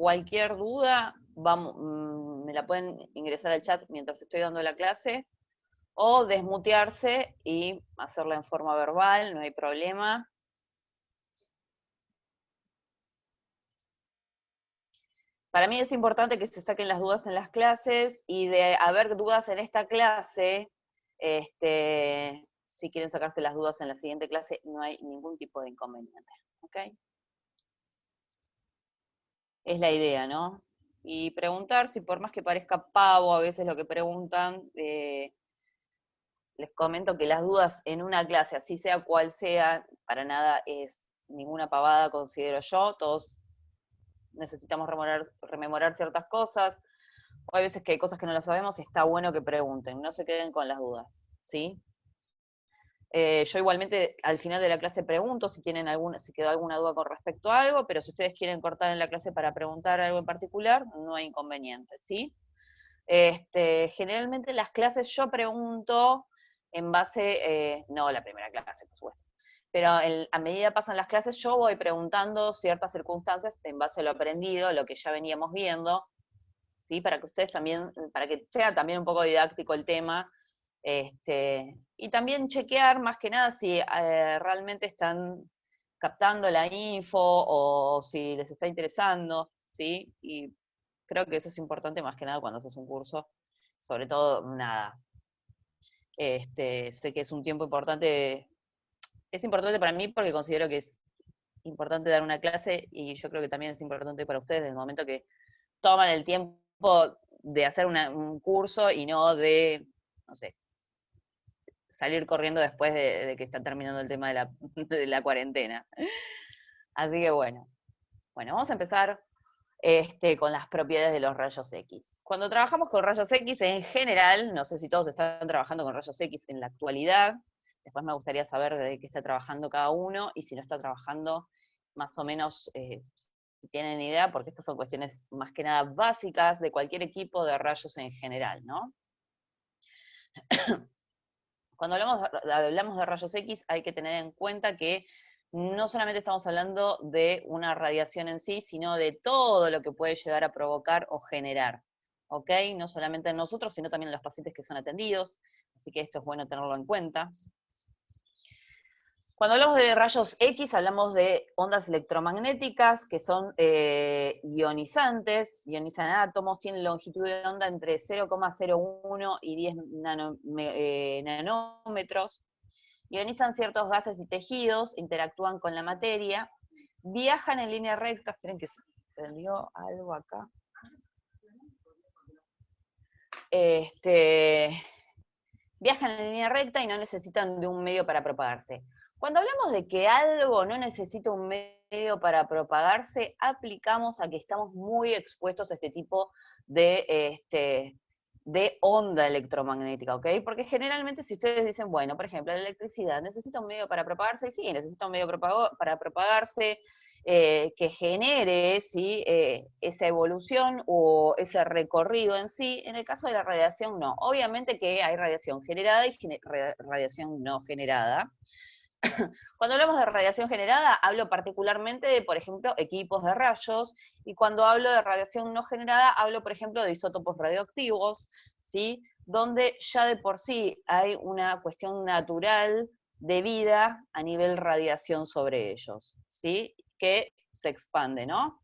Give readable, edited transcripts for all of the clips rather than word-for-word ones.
cualquier duda, me la pueden ingresar al chat mientras estoy dando la clase, o desmutearse y hacerla en forma verbal, no hay problema. Para mí es importante que se saquen las dudas en las clases, y de haber dudas en esta clase, si quieren sacarse las dudas en la siguiente clase, no hay ningún tipo de inconveniente, ¿ok? Es la idea, ¿no? Y preguntar, si por más que parezca pavo a veces lo que preguntan, les comento que las dudas en una clase, así sea cual sea, para nada es ninguna pavada, considero yo. Todos necesitamos rememorar ciertas cosas, o hay veces que hay cosas que no las sabemos y está bueno que pregunten, no se queden con las dudas, ¿sí? Yo igualmente al final de la clase pregunto si si quedó alguna duda con respecto a algo, pero si ustedes quieren cortar en la clase para preguntar algo en particular, no hay inconveniente, ¿sí? Generalmente las clases yo pregunto en base, no la primera clase, por supuesto, pero a medida que pasan las clases yo voy preguntando ciertas circunstancias en base a lo aprendido, lo que ya veníamos viendo, ¿sí? Para que ustedes también, para que sea también un poco didáctico el tema, y también chequear más que nada si realmente están captando la info o si les está interesando, ¿sí? Y creo que eso es importante más que nada cuando haces un curso, sobre todo, nada. Sé que es un tiempo importante, es importante para mí porque considero que es importante dar una clase, y yo creo que también es importante para ustedes desde el momento que toman el tiempo de hacer un curso y no de, no sé, salir corriendo después de que está terminando el tema de de la cuarentena. Así que bueno, vamos a empezar con las propiedades de los rayos X. Cuando trabajamos con rayos X en general, no sé si todos están trabajando con rayos X en la actualidad, después me gustaría saber de qué está trabajando cada uno, y si no está trabajando, más o menos, si tienen idea, porque estas son cuestiones más que nada básicas de cualquier equipo de rayos en general, ¿no? Cuando hablamos de rayos X, hay que tener en cuenta que no solamente estamos hablando de una radiación en sí, sino de todo lo que puede llegar a provocar o generar, ¿ok? No solamente en nosotros, sino también en los pacientes que son atendidos, así que esto es bueno tenerlo en cuenta. Cuando hablamos de rayos X, hablamos de ondas electromagnéticas que son ionizantes, ionizan átomos, tienen longitud de onda entre 0,01 y 10 nanómetros, ionizan ciertos gases y tejidos, interactúan con la materia, viajan en línea recta. Esperen que se prendió algo acá. Viajan en línea recta y no necesitan de un medio para propagarse. Cuando hablamos de que algo no necesita un medio para propagarse, aplicamos a que estamos muy expuestos a este tipo de onda electromagnética, ¿ok? Porque generalmente si ustedes dicen, bueno, por ejemplo, la electricidad necesita un medio para propagarse, y sí, necesita un medio para propagarse, que genere, ¿sí? Esa evolución o ese recorrido en sí. En el caso de la radiación, no. Obviamente que hay radiación generada y radiación no generada. Cuando hablamos de radiación generada, hablo particularmente de, por ejemplo, equipos de rayos, y cuando hablo de radiación no generada, hablo, por ejemplo, de isótopos radioactivos, ¿sí? Donde ya de por sí hay una cuestión natural de vida a nivel radiación sobre ellos, ¿sí? Que se expande, ¿no?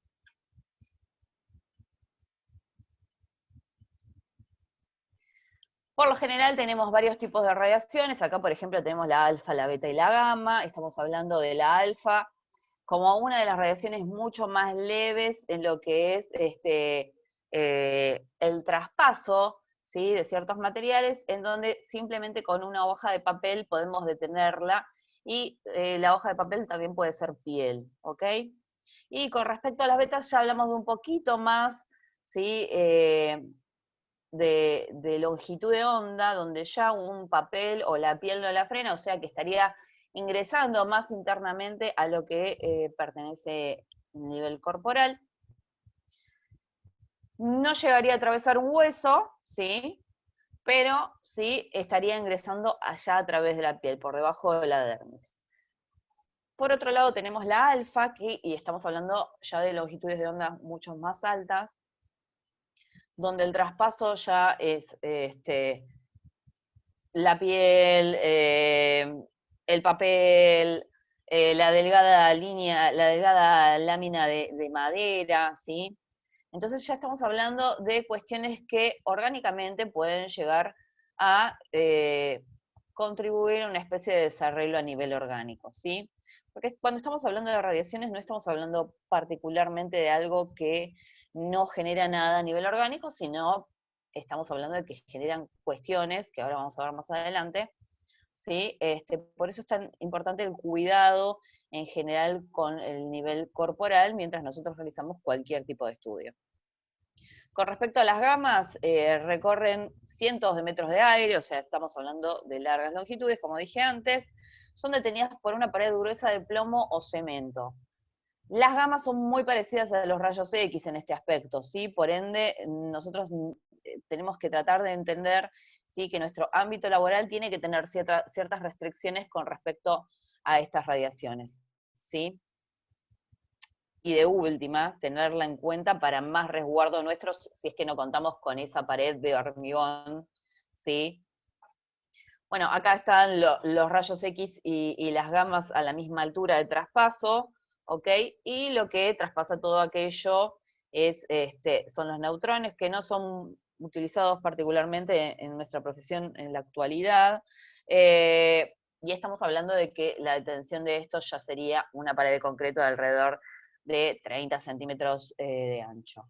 Por lo general tenemos varios tipos de radiaciones. Acá, por ejemplo, tenemos la alfa, la beta y la gamma. Estamos hablando de la alfa como una de las radiaciones mucho más leves en lo que es el traspaso, ¿sí? De ciertos materiales, en donde simplemente con una hoja de papel podemos detenerla, y la hoja de papel también puede ser piel, ¿ok? Y con respecto a las betas ya hablamos de un poquito más, ¿sí? De longitud de onda, donde ya un papel o la piel no la frena, o sea que estaría ingresando más internamente a lo que pertenece a nivel corporal. No llegaría a atravesar un hueso, ¿sí? Pero sí estaría ingresando allá a través de la piel, por debajo de la dermis. Por otro lado tenemos la alfa, y estamos hablando ya de longitudes de onda mucho más altas, donde el traspaso ya es la piel, el papel, la delgada línea, la delgada lámina de madera, ¿sí? Entonces ya estamos hablando de cuestiones que orgánicamente pueden llegar a contribuir a una especie de desarrollo a nivel orgánico, ¿sí? Porque cuando estamos hablando de radiaciones no estamos hablando particularmente de algo que no genera nada a nivel orgánico, sino estamos hablando de que generan cuestiones, que ahora vamos a ver más adelante, ¿sí? Por eso es tan importante el cuidado en general con el nivel corporal mientras nosotros realizamos cualquier tipo de estudio. Con respecto a las gamas, recorren cientos de metros de aire, o sea, estamos hablando de largas longitudes, como dije antes, son detenidas por una pared gruesa de plomo o cemento. Las gamas son muy parecidas a los rayos X en este aspecto, ¿sí? Por ende, nosotros tenemos que tratar de entender, ¿sí?, que nuestro ámbito laboral tiene que tener ciertas restricciones con respecto a estas radiaciones, ¿sí? Y de última, tenerla en cuenta para más resguardo nuestro, si es que no contamos con esa pared de hormigón, ¿sí? Bueno, acá están los rayos X y las gamas a la misma altura de traspaso, ¿ok? Y lo que traspasa todo aquello son los neutrones, que no son utilizados particularmente en nuestra profesión en la actualidad, y estamos hablando de que la detención de estos ya sería una pared de concreto de alrededor de 30 centímetros de ancho.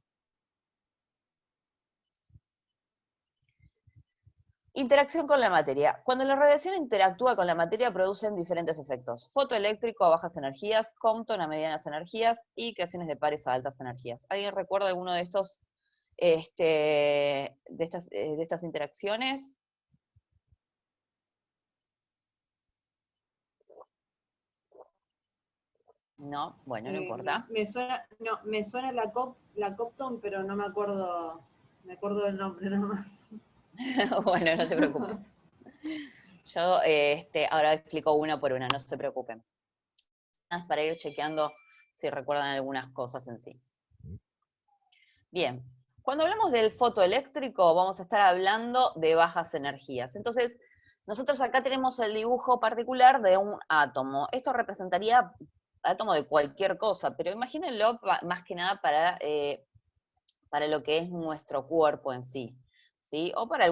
Interacción con la materia. Cuando la radiación interactúa con la materia producen diferentes efectos. Fotoeléctrico a bajas energías, Compton a medianas energías y creaciones de pares a altas energías. ¿Alguien recuerda alguno de estos, de estas interacciones? No, bueno, no importa. Me suena la Compton, pero no me acuerdo del nombre nomás. Bueno, no te preocupes. Yo ahora explico una por una, no se preocupen. Para ir chequeando si recuerdan algunas cosas en sí. Bien, cuando hablamos del fotoeléctrico vamos a estar hablando de bajas energías. Entonces, nosotros acá tenemos el dibujo particular de un átomo. Esto representaría átomo de cualquier cosa, pero imagínenlo más que nada para lo que es nuestro cuerpo en sí, ¿sí? O para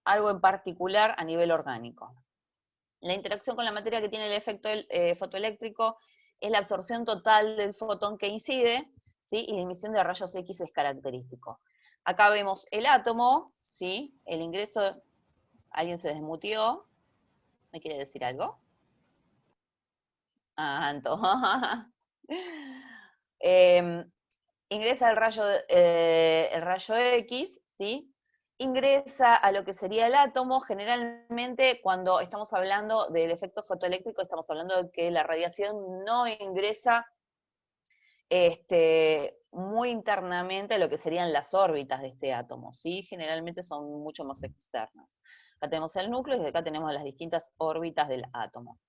algo en particular a nivel orgánico. La interacción con la materia que tiene el efecto fotoeléctrico es la absorción total del fotón que incide, ¿sí? Y la emisión de rayos X es característico. Acá vemos el átomo, ¿sí? El ingreso, alguien se desmutió, ¿me quiere decir algo? Ah, entonces, ingresa el rayo X, ¿sí? Ingresa a lo que sería el átomo. Generalmente cuando estamos hablando del efecto fotoeléctrico estamos hablando de que la radiación no ingresa muy internamente a lo que serían las órbitas de este átomo, ¿sí? Generalmente son mucho más externas. Acá tenemos el núcleo y acá tenemos las distintas órbitas del átomo.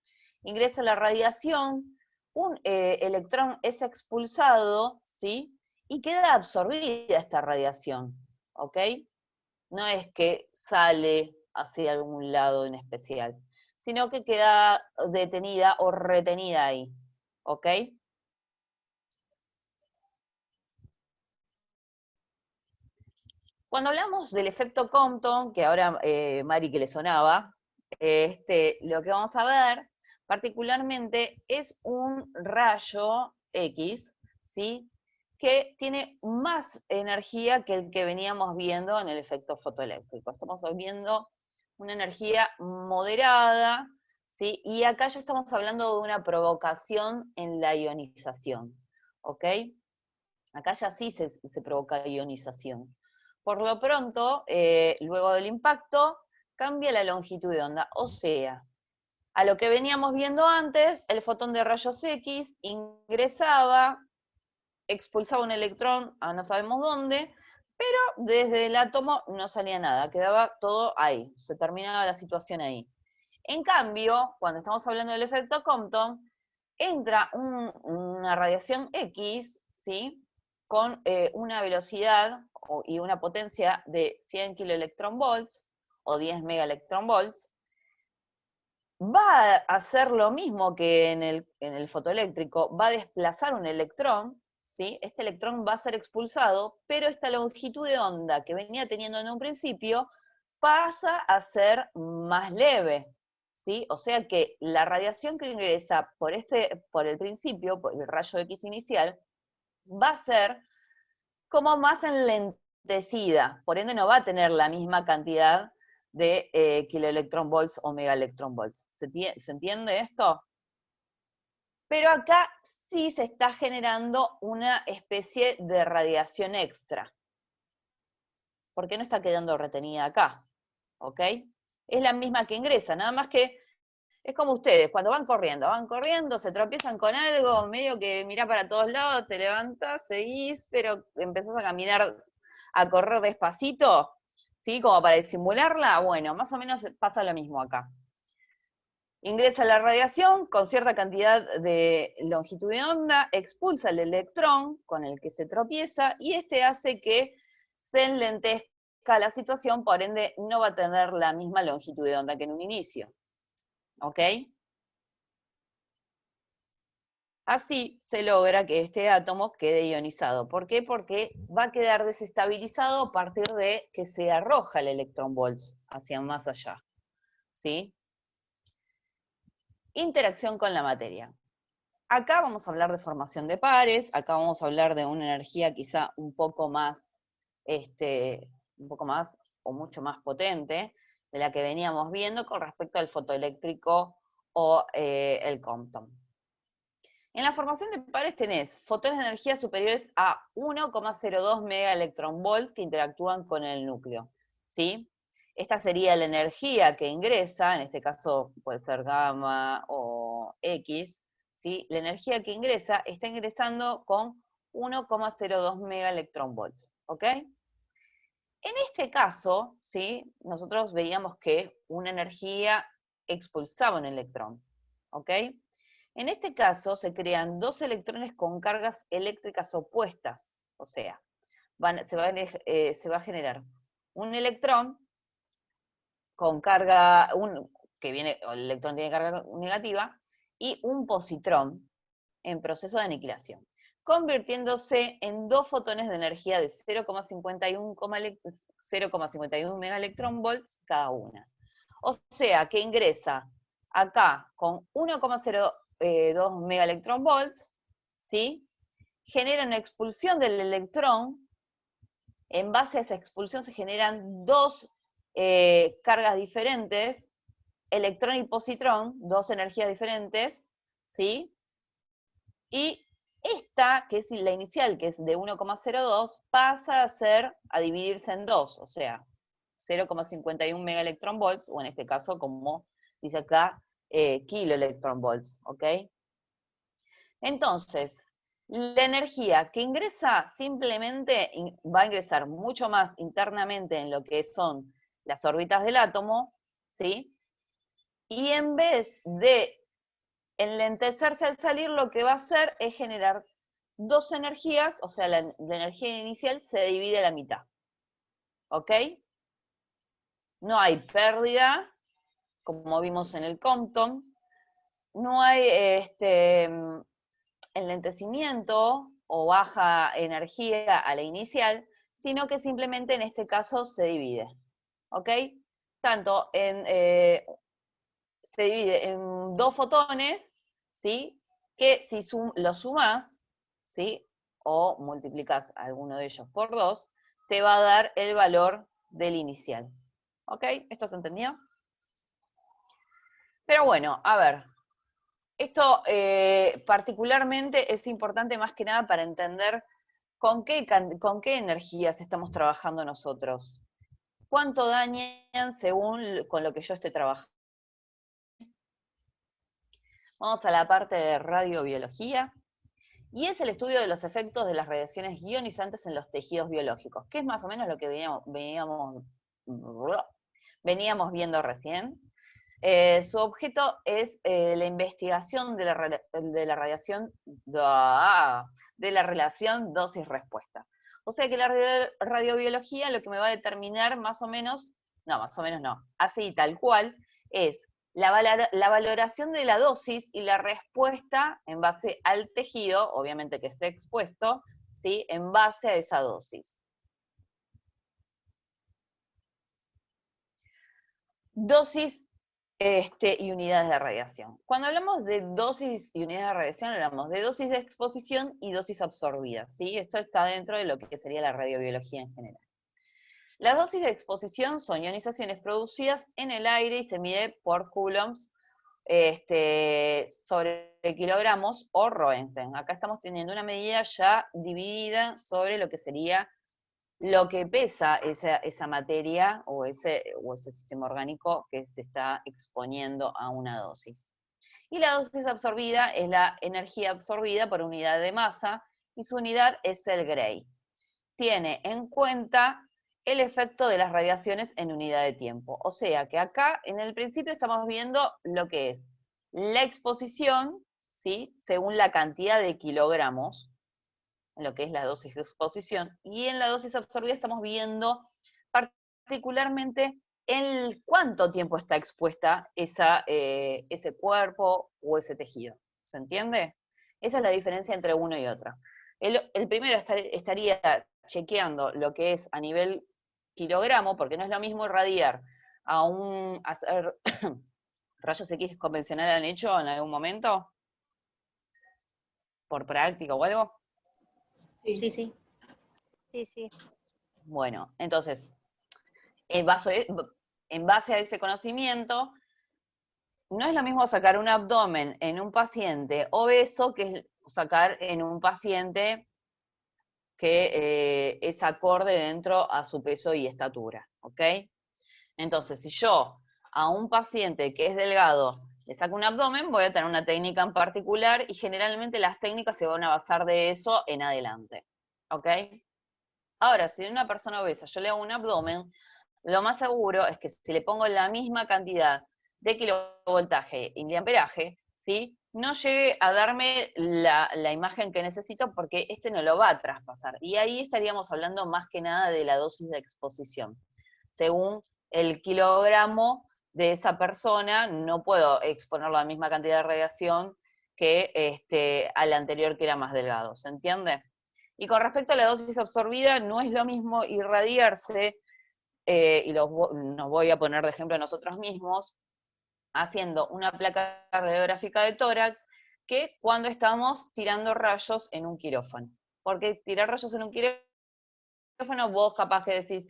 Ingresa la radiación, un electrón es expulsado, ¿sí? Y queda absorbida esta radiación, ¿ok? No es que sale hacia algún lado en especial, sino que queda detenida o retenida ahí, ¿ok? Cuando hablamos del efecto Compton, que ahora Mari que le sonaba, lo que vamos a ver particularmente es un rayo X, ¿sí?, que tiene más energía que el que veníamos viendo en el efecto fotoeléctrico. Estamos viendo una energía moderada, ¿sí? Y acá ya estamos hablando de una provocación en la ionización, ¿ok? Acá ya sí se provoca ionización. Por lo pronto, luego del impacto, cambia la longitud de onda, o sea, a lo que veníamos viendo antes, el fotón de rayos X ingresaba, expulsaba un electrón a no sabemos dónde, pero desde el átomo no salía nada, quedaba todo ahí, se terminaba la situación ahí. En cambio, cuando estamos hablando del efecto Compton, entra una radiación X, ¿sí? Con una velocidad y una potencia de 100 kiloelectronvolts o 10 megaelectronvolts, va a hacer lo mismo que en el fotoeléctrico, va a desplazar un electrón, ¿sí? Este electrón va a ser expulsado, pero esta longitud de onda que venía teniendo en un principio pasa a ser más leve, ¿sí? O sea que la radiación que ingresa por el principio, por el rayo X inicial, va a ser como más enlentecida, por ende no va a tener la misma cantidad de kiloelectronvolts o megaelectronvolts. ¿Se entiende esto? Pero acá sí se está generando una especie de radiación extra. ¿Por qué no está quedando retenida acá? ¿Ok? Es la misma que ingresa, nada más que es como ustedes, cuando van corriendo, se tropiezan con algo, medio que mirá para todos lados, te levantás, seguís, pero empezás a caminar, a correr despacito, ¿sí? Como para disimularla, bueno, más o menos pasa lo mismo acá. Ingresa la radiación con cierta cantidad de longitud de onda, expulsa el electrón con el que se tropieza, y este hace que se enlentezca la situación, por ende no va a tener la misma longitud de onda que en un inicio. ¿Ok? Así se logra que este átomo quede ionizado. ¿Por qué? Porque va a quedar desestabilizado a partir de que se arroja el electrón volts hacia más allá. ¿Sí? Interacción con la materia. Acá vamos a hablar de formación de pares, acá vamos a hablar de una energía quizá un poco más o mucho más potente de la que veníamos viendo con respecto al fotoeléctrico o el Compton. En la formación de pares tenés fotones de energía superiores a 1,02 megaelectronvolt que interactúan con el núcleo, ¿sí? Esta sería la energía que ingresa, en este caso puede ser gamma o X, ¿sí? La energía que ingresa está ingresando con 1,02 megaelectronvolts, ¿ok? En este caso, ¿sí? Nosotros veíamos que una energía expulsaba un electrón, ¿ok? En este caso se crean dos electrones con cargas eléctricas opuestas, o sea, se va a generar un electrón con carga, el electrón tiene carga negativa, y un positrón en proceso de aniquilación, convirtiéndose en dos fotones de energía de 0,51 megaelectronvolts cada una. O sea, que ingresa acá con 1,02 megaelectronvolts, ¿sí? Genera una expulsión del electrón. En base a esa expulsión se generan dos cargas diferentes, electrón y positrón, dos energías diferentes, ¿sí? Y esta, que es la inicial, que es de 1,02, pasa a dividirse en dos, o sea, 0,51 megaelectronvolts, o en este caso, como dice acá, kiloelectronvolts, ¿ok? Entonces, la energía que ingresa simplemente va a ingresar mucho más internamente en lo que son las órbitas del átomo, ¿sí? Y en vez de enlentecerse al salir, lo que va a hacer es generar dos energías, o sea, la energía inicial se divide a la mitad. ¿Ok? No hay pérdida, como vimos en el Compton, no hay enlentecimiento o baja energía a la inicial, sino que simplemente en este caso se divide. ¿Ok? Tanto se divide en dos fotones, ¿sí? Que si los sumás, ¿sí? O multiplicas alguno de ellos por 2, te va a dar el valor del inicial. ¿Ok? ¿Esto se entendió? Pero bueno, a ver, esto particularmente es importante más que nada para entender con qué energías estamos trabajando nosotros. ¿Cuánto dañan según con lo que yo esté trabajando? Vamos a la parte de radiobiología, y es el estudio de los efectos de las radiaciones ionizantes en los tejidos biológicos, que es más o menos lo que veníamos viendo recién. Su objeto es la investigación de la radiación, de la relación dosis-respuesta. O sea que la radiobiología lo que me va a determinar más o menos no, así tal cual, es la valoración de la dosis y la respuesta en base al tejido, obviamente que esté expuesto, ¿sí? En base a esa dosis. Dosis y unidades de radiación. Cuando hablamos de dosis y unidades de radiación, hablamos de dosis de exposición y dosis absorbida, ¿sí? Esto está dentro de lo que sería la radiobiología en general. Las dosis de exposición son ionizaciones producidas en el aire y se mide por coulombs sobre kilogramos o Roentgen. Acá estamos teniendo una medida ya dividida sobre lo que sería lo que pesa esa materia o ese sistema orgánico que se está exponiendo a una dosis. Y la dosis absorbida es la energía absorbida por unidad de masa y su unidad es el Gray. Tiene en cuenta el efecto de las radiaciones en unidad de tiempo. O sea que acá en el principio estamos viendo lo que es la exposición, ¿sí? Según la cantidad de kilogramos, en lo que es la dosis de exposición, y en la dosis absorbida estamos viendo particularmente en cuánto tiempo está expuesta ese cuerpo o ese tejido. ¿Se entiende? Esa es la diferencia entre uno y otro. El primero estaría chequeando lo que es a nivel kilogramo, porque no es lo mismo irradiar hacer rayos X convencional. ¿Han hecho en algún momento? ¿Por práctica o algo? Sí. Sí. Bueno, entonces, en base a ese conocimiento, no es lo mismo sacar un abdomen en un paciente obeso que sacar en un paciente que es acorde dentro a su peso y estatura, ¿ok? Entonces, si yo a un paciente que es delgado le saco un abdomen, voy a tener una técnica en particular y generalmente las técnicas se van a basar de eso en adelante, ¿ok? Ahora, si a una persona obesa yo le hago un abdomen, lo más seguro es que si le pongo la misma cantidad de kilovoltaje y miliamperaje, ¿sí? No llegue a darme la imagen que necesito porque este no lo va a traspasar. Y ahí estaríamos hablando más que nada de la dosis de exposición. Según el kilogramo de esa persona, no puedo exponer la misma cantidad de radiación que al anterior que era más delgado. ¿Se entiende? Y con respecto a la dosis absorbida, no es lo mismo irradiarse, y nos voy a poner de ejemplo a nosotros mismos, haciendo una placa radiográfica de tórax, que cuando estamos tirando rayos en un quirófano. Porque tirar rayos en un quirófano, vos capaz que decís,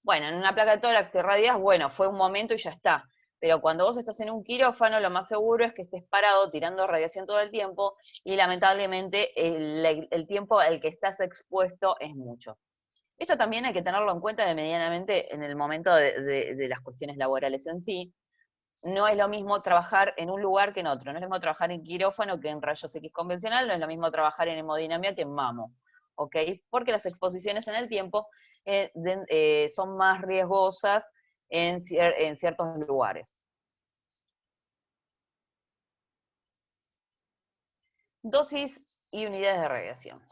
bueno, en una placa de tórax te irradias, bueno, fue un momento y ya está. Pero cuando vos estás en un quirófano, lo más seguro es que estés parado tirando radiación todo el tiempo y lamentablemente el tiempo al que estás expuesto es mucho. Esto también hay que tenerlo en cuenta medianamente en el momento de las cuestiones laborales en sí. No es lo mismo trabajar en un lugar que en otro. No es lo mismo trabajar en quirófano que en rayos X convencional, no es lo mismo trabajar en hemodinamia que en mamo, ¿ok? Porque las exposiciones en el tiempo son más riesgosas en ciertos lugares. Dosis y unidades de radiación.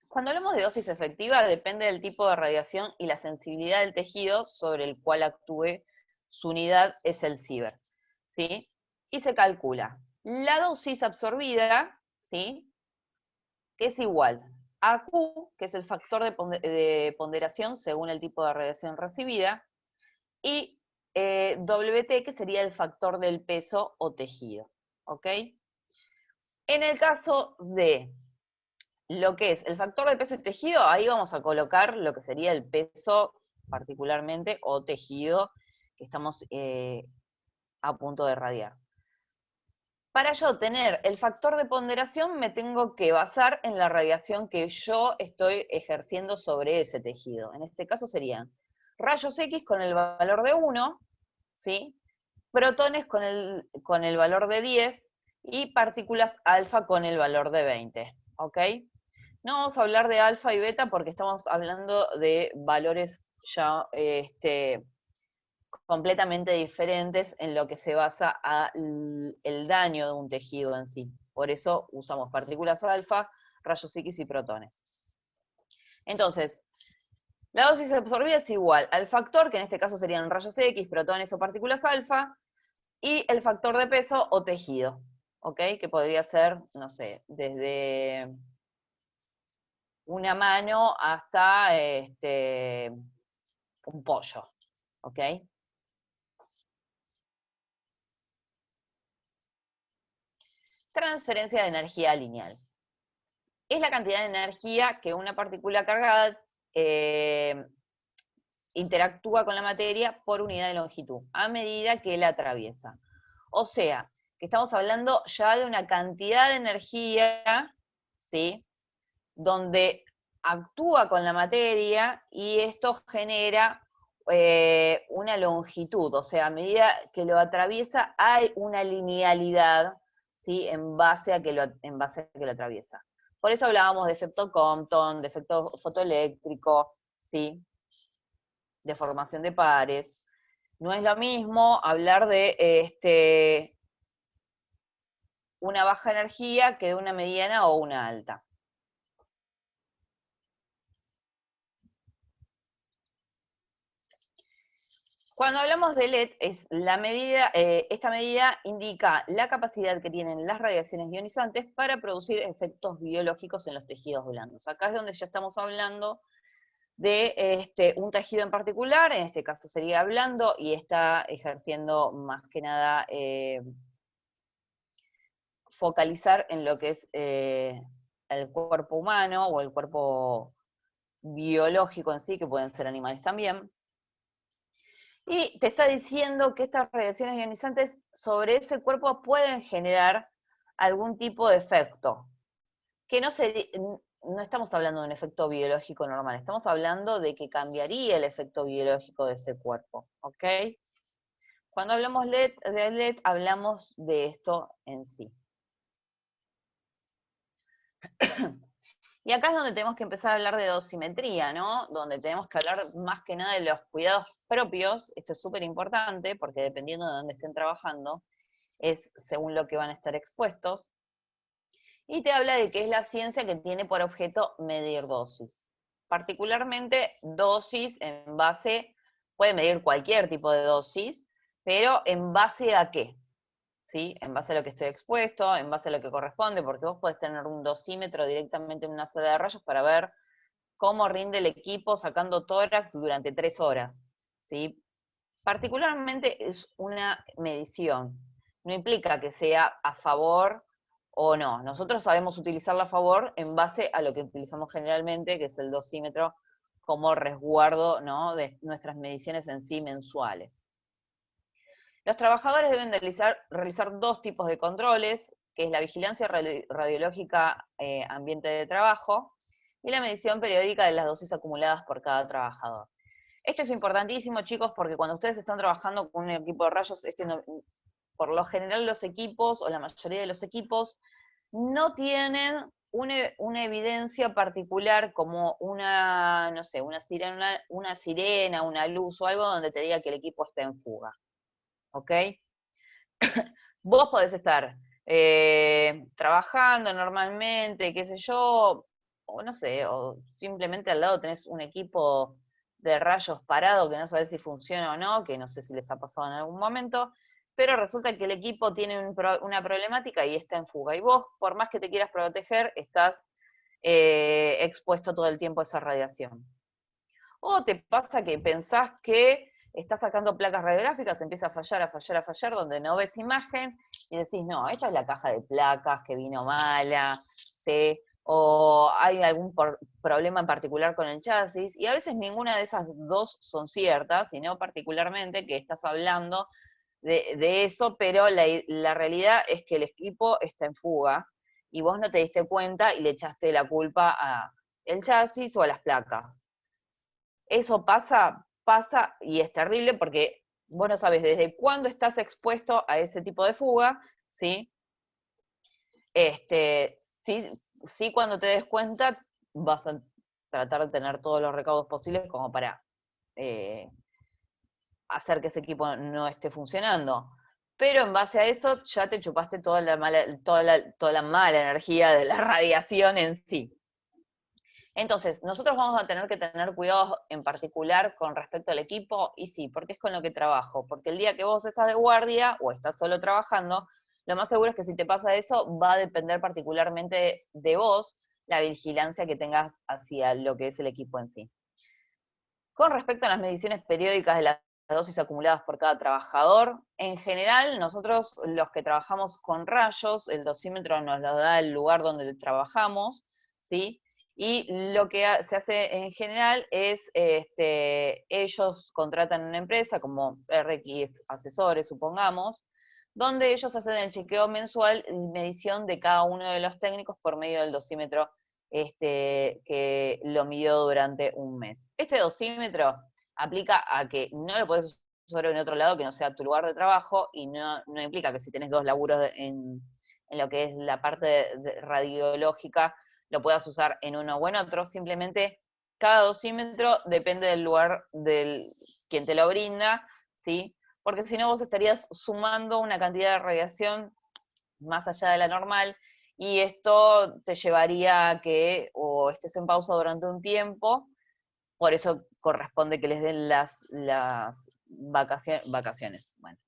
Cuando hablamos de dosis efectiva, depende del tipo de radiación y la sensibilidad del tejido sobre el cual actúe. Su unidad es el Sievert, ¿sí? Y se calcula la dosis absorbida, ¿sí? Que es igual a Q, que es el factor de ponderación según el tipo de radiación recibida, y WT, que sería el factor del peso o tejido, ¿ok? En el caso de lo que es el factor de peso y tejido, ahí vamos a colocar lo que sería el peso particularmente o tejido que estamos a punto de radiar. Para yo tener el factor de ponderación me tengo que basar en la radiación que yo estoy ejerciendo sobre ese tejido. En este caso serían rayos X con el valor de 1, ¿sí? Protones con el valor de 10 y partículas alfa con el valor de 20, ¿ok? No vamos a hablar de alfa y beta porque estamos hablando de valores ya completamente diferentes en lo que se basa el daño de un tejido en sí. Por eso usamos partículas alfa, rayos X y protones. Entonces, la dosis absorbida es igual al factor, que en este caso serían rayos X, protones o partículas alfa, y el factor de peso o tejido, ¿ok? Que podría ser, no sé, desde una mano hasta un pollo, ¿ok? Transferencia de energía lineal. Es la cantidad de energía que una partícula cargada interactúa con la materia por unidad de longitud, a medida que la atraviesa. O sea, que estamos hablando ya de una cantidad de energía, ¿sí? Donde actúa con la materia y esto genera una longitud, o sea, a medida que lo atraviesa hay una linealidad, ¿sí? En base a que lo atraviesa. Por eso hablábamos de efecto Compton, de efecto fotoeléctrico, ¿sí? De formación de pares. No es lo mismo hablar de una baja energía que de una mediana o una alta. Cuando hablamos de LED, esta medida indica la capacidad que tienen las radiaciones ionizantes para producir efectos biológicos en los tejidos blandos. Acá es donde ya estamos hablando de un tejido en particular, en este caso sería blando, y está ejerciendo más que nada focalizar en lo que es el cuerpo humano o el cuerpo biológico en sí, que pueden ser animales también. Y te está diciendo que estas radiaciones ionizantes sobre ese cuerpo pueden generar algún tipo de efecto. Que no estamos hablando de un efecto biológico normal, estamos hablando de que cambiaría el efecto biológico de ese cuerpo, ¿ok? Cuando hablamos de LED, hablamos de esto en sí. Y acá es donde tenemos que empezar a hablar de dosimetría, ¿no? Donde tenemos que hablar más que nada de los cuidados propios. Esto es súper importante porque dependiendo de dónde estén trabajando, es según lo que van a estar expuestos. Y te habla de que es la ciencia que tiene por objeto medir dosis. Particularmente dosis en base, puede medir cualquier tipo de dosis, pero ¿en base a qué? ¿Sí? En base a lo que estoy expuesto, en base a lo que corresponde, porque vos podés tener un dosímetro directamente en una sala de rayos para ver cómo rinde el equipo sacando tórax durante 3 horas, ¿sí? Particularmente es una medición, no implica que sea a favor o no. Nosotros sabemos utilizarla a favor en base a lo que utilizamos generalmente, que es el dosímetro, como resguardo, ¿no? De nuestras mediciones en sí mensuales. Los trabajadores deben realizar 2 tipos de controles, que es la vigilancia radiológica ambiente de trabajo y la medición periódica de las dosis acumuladas por cada trabajador. Esto es importantísimo, chicos, porque cuando ustedes están trabajando con un equipo de rayos, por lo general los equipos, o la mayoría de los equipos, no tienen una evidencia particular como no sé, una sirena, una luz o algo donde te diga que el equipo está en fuga. ¿Ok? Vos podés estar trabajando normalmente, qué sé yo, o no sé, o simplemente al lado tenés un equipo de rayos parado que no sabés si funciona o no, que no sé si les ha pasado en algún momento, pero resulta que el equipo tiene una problemática y está en fuga. Y vos, por más que te quieras proteger, estás expuesto todo el tiempo a esa radiación. O te pasa que pensás que estás sacando placas radiográficas, empieza a fallar, donde no ves imagen, y decís, no, esta es la caja de placas que vino mala, ¿sí? O hay algún problema en particular con el chasis, y a veces ninguna de esas dos son ciertas, sino particularmente que estás hablando de eso, pero la realidad es que el equipo está en fuga, y vos no te diste cuenta y le echaste la culpa al chasis o a las placas. Eso pasa y es terrible porque vos no sabes desde cuándo estás expuesto a ese tipo de fuga, ¿sí? Sí, cuando te des cuenta vas a tratar de tener todos los recaudos posibles como para hacer que ese equipo no esté funcionando. Pero en base a eso ya te chupaste toda la mala energía de la radiación en sí. Entonces, nosotros vamos a tener que tener cuidado en particular con respecto al equipo, y sí, porque es con lo que trabajo, porque el día que vos estás de guardia o estás solo trabajando, lo más seguro es que si te pasa eso, va a depender particularmente de vos la vigilancia que tengas hacia lo que es el equipo en sí. Con respecto a las mediciones periódicas de las dosis acumuladas por cada trabajador, en general, nosotros los que trabajamos con rayos, el dosímetro nos lo da el lugar donde trabajamos, ¿sí? Y lo que se hace en general es, ellos contratan una empresa como RX Asesores, supongamos, donde ellos hacen el chequeo mensual y medición de cada uno de los técnicos por medio del dosímetro que lo midió durante un mes. Este dosímetro aplica a que no lo podés usar en otro lado que no sea tu lugar de trabajo, y no implica que si tenés dos laburos en lo que es la parte radiológica, lo puedas usar en uno o en otro. Simplemente cada dosímetro depende del lugar del quien te lo brinda, ¿sí? Porque si no vos estarías sumando una cantidad de radiación más allá de la normal, y esto te llevaría a que o estés en pausa durante un tiempo. Por eso corresponde que les den las vacaciones. Bueno,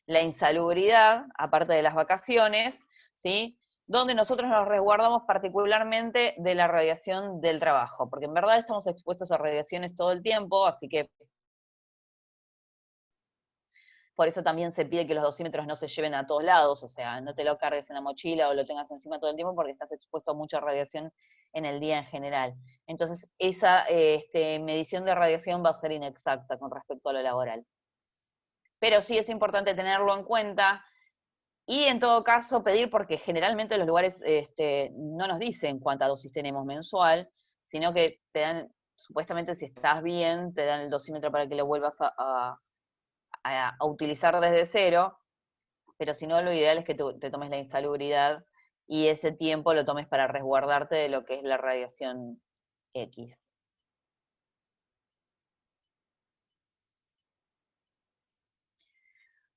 la insalubridad, aparte de las vacaciones, ¿sí? Donde nosotros nos resguardamos particularmente de la radiación del trabajo, porque en verdad estamos expuestos a radiaciones todo el tiempo, así que por eso también se pide que los dosímetros no se lleven a todos lados, o sea, no te lo cargues en la mochila o lo tengas encima todo el tiempo, porque estás expuesto a mucha radiación en el día en general. Entonces, esa medición de radiación va a ser inexacta con respecto a lo laboral. Pero sí es importante tenerlo en cuenta, y en todo caso pedir, porque generalmente los lugares no nos dicen cuánta dosis tenemos mensual, sino que te dan, supuestamente si estás bien, te dan el dosímetro para que lo vuelvas a utilizar desde cero, pero si no, lo ideal es que te tomes la insalubridad y ese tiempo lo tomes para resguardarte de lo que es la radiación X.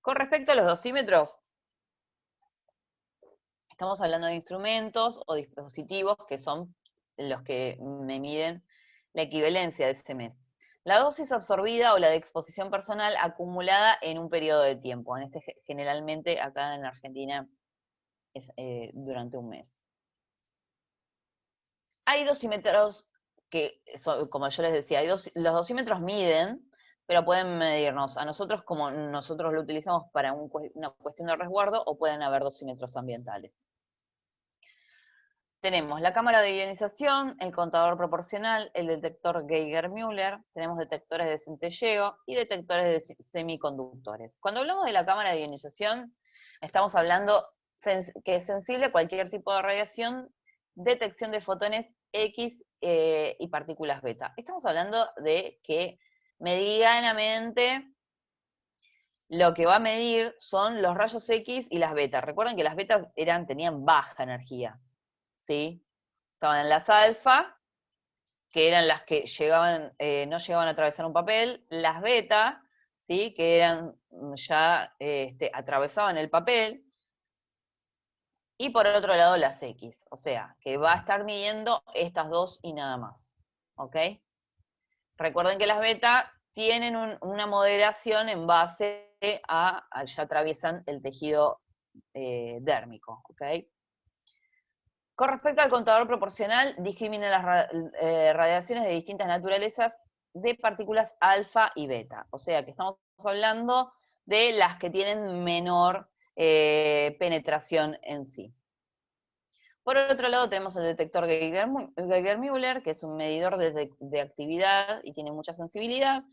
Con respecto a los dosímetros, estamos hablando de instrumentos o dispositivos que son los que me miden la equivalencia de ese mes. La dosis absorbida o la de exposición personal acumulada en un periodo de tiempo. Generalmente acá en Argentina es durante un mes. Hay dosímetros que, como yo les decía, los dosímetros miden, pero pueden medirnos a nosotros como nosotros lo utilizamos para una cuestión de resguardo, o pueden haber dosímetros ambientales. Tenemos la cámara de ionización, el contador proporcional, el detector Geiger-Müller, tenemos detectores de centelleo y detectores de semiconductores. Cuando hablamos de la cámara de ionización, estamos hablando que es sensible a cualquier tipo de radiación, detección de fotones X y partículas beta. Estamos hablando de que medianamente lo que va a medir son los rayos X y las betas. Recuerden que las betas tenían baja energía, ¿sí? Estaban en las alfa, que eran las que no llegaban a atravesar un papel, las beta, ¿sí? Que eran ya atravesaban el papel, y por otro lado las X, o sea, que va a estar midiendo estas dos y nada más, ¿ok? Recuerden que las beta tienen una moderación en base a ya atraviesan el tejido dérmico, ¿ok? Con respecto al contador proporcional, discrimina las radiaciones de distintas naturalezas de partículas alfa y beta. O sea que estamos hablando de las que tienen menor penetración en sí. Por otro lado tenemos el detector Geiger-Müller, que es un medidor de actividad y tiene mucha sensibilidad.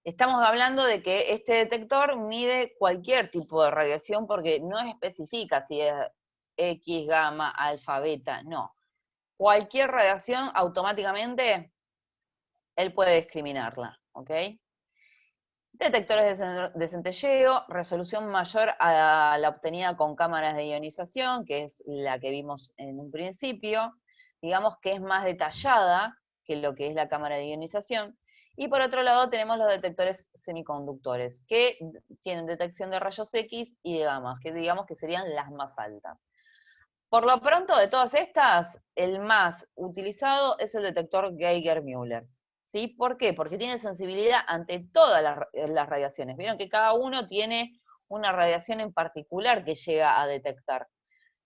Estamos hablando de que este detector mide cualquier tipo de radiación, porque no especifica si es X, gamma, alfa, beta, no. Cualquier radiación automáticamente él puede discriminarla, ¿ok? Detectores de centelleo, resolución mayor a la obtenida con cámaras de ionización, que es la que vimos en un principio, digamos que es más detallada que lo que es la cámara de ionización. Y por otro lado tenemos los detectores semiconductores, que tienen detección de rayos X y de gamma, que digamos que serían las más altas. Por lo pronto, de todas estas, el más utilizado es el detector Geiger-Müller. ¿Sí? ¿Por qué? Porque tiene sensibilidad ante todas las radiaciones. Vieron que cada uno tiene una radiación en particular que llega a detectar.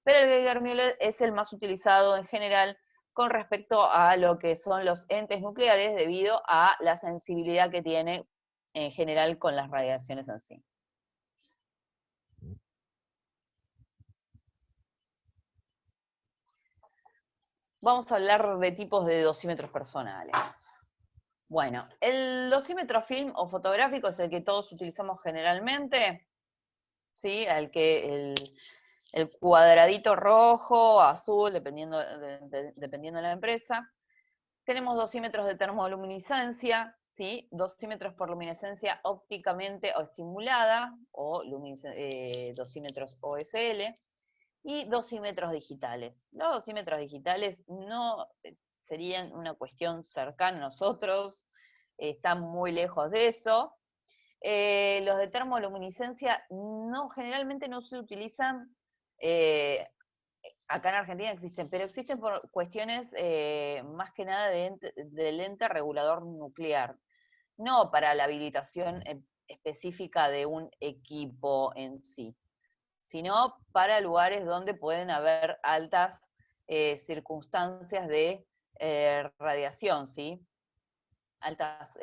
Pero el Geiger-Müller es el más utilizado en general con respecto a lo que son los entes nucleares debido a la sensibilidad que tiene en general con las radiaciones en sí. Vamos a hablar de tipos de dosímetros personales. Bueno, el dosímetro film o fotográfico es el que todos utilizamos generalmente, ¿sí? El cuadradito rojo, azul, dependiendo de la empresa. Tenemos dosímetros de termoluminiscencia, ¿sí? Dosímetros por luminescencia ópticamente o estimulada, o dosímetros OSL, y dosímetros digitales. Los dosímetros digitales no serían una cuestión cercana a nosotros, están muy lejos de eso. Los de termoluminiscencia generalmente no se utilizan, acá en Argentina existen, pero existen por cuestiones más que nada del ente regulador nuclear, no para la habilitación específica de un equipo en sí, sino para lugares donde pueden haber altas circunstancias de radiación, ¿sí? Altas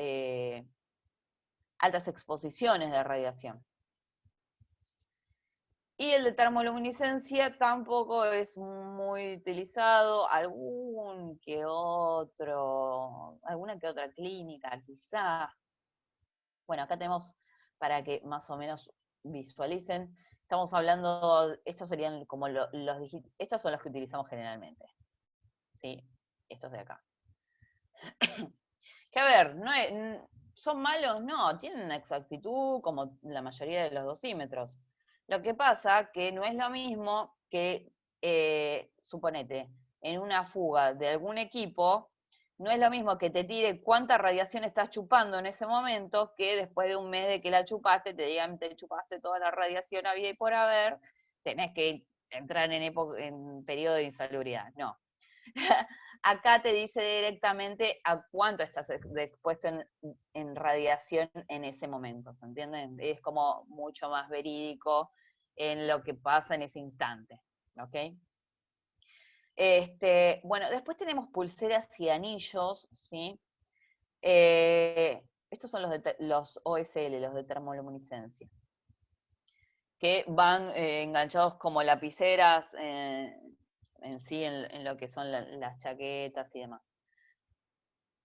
exposiciones de radiación. Y el de termoluminiscencia tampoco es muy utilizado, alguna que otra clínica quizá. Bueno, acá tenemos, para que más o menos visualicen, estamos hablando, estos serían como estos son los que utilizamos generalmente. ¿Sí? Estos de acá. Que a ver, ¿son malos? No, tienen una exactitud como la mayoría de los dosímetros. Lo que pasa que no es lo mismo que, suponete, en una fuga de algún equipo, no es lo mismo que te tire cuánta radiación estás chupando en ese momento, que después de un mes de que la chupaste, te digan, te chupaste toda la radiación habida y por haber, tenés que entrar en periodo de insalubridad. No. Acá te dice directamente a cuánto estás expuesto en radiación en ese momento, ¿se entienden? Es como mucho más verídico en lo que pasa en ese instante, ¿ok? Bueno, después tenemos pulseras y anillos, ¿sí? Estos son los OSL, los de termoluminiscencia, que van enganchados como lapiceras en sí, en lo que son las chaquetas y demás.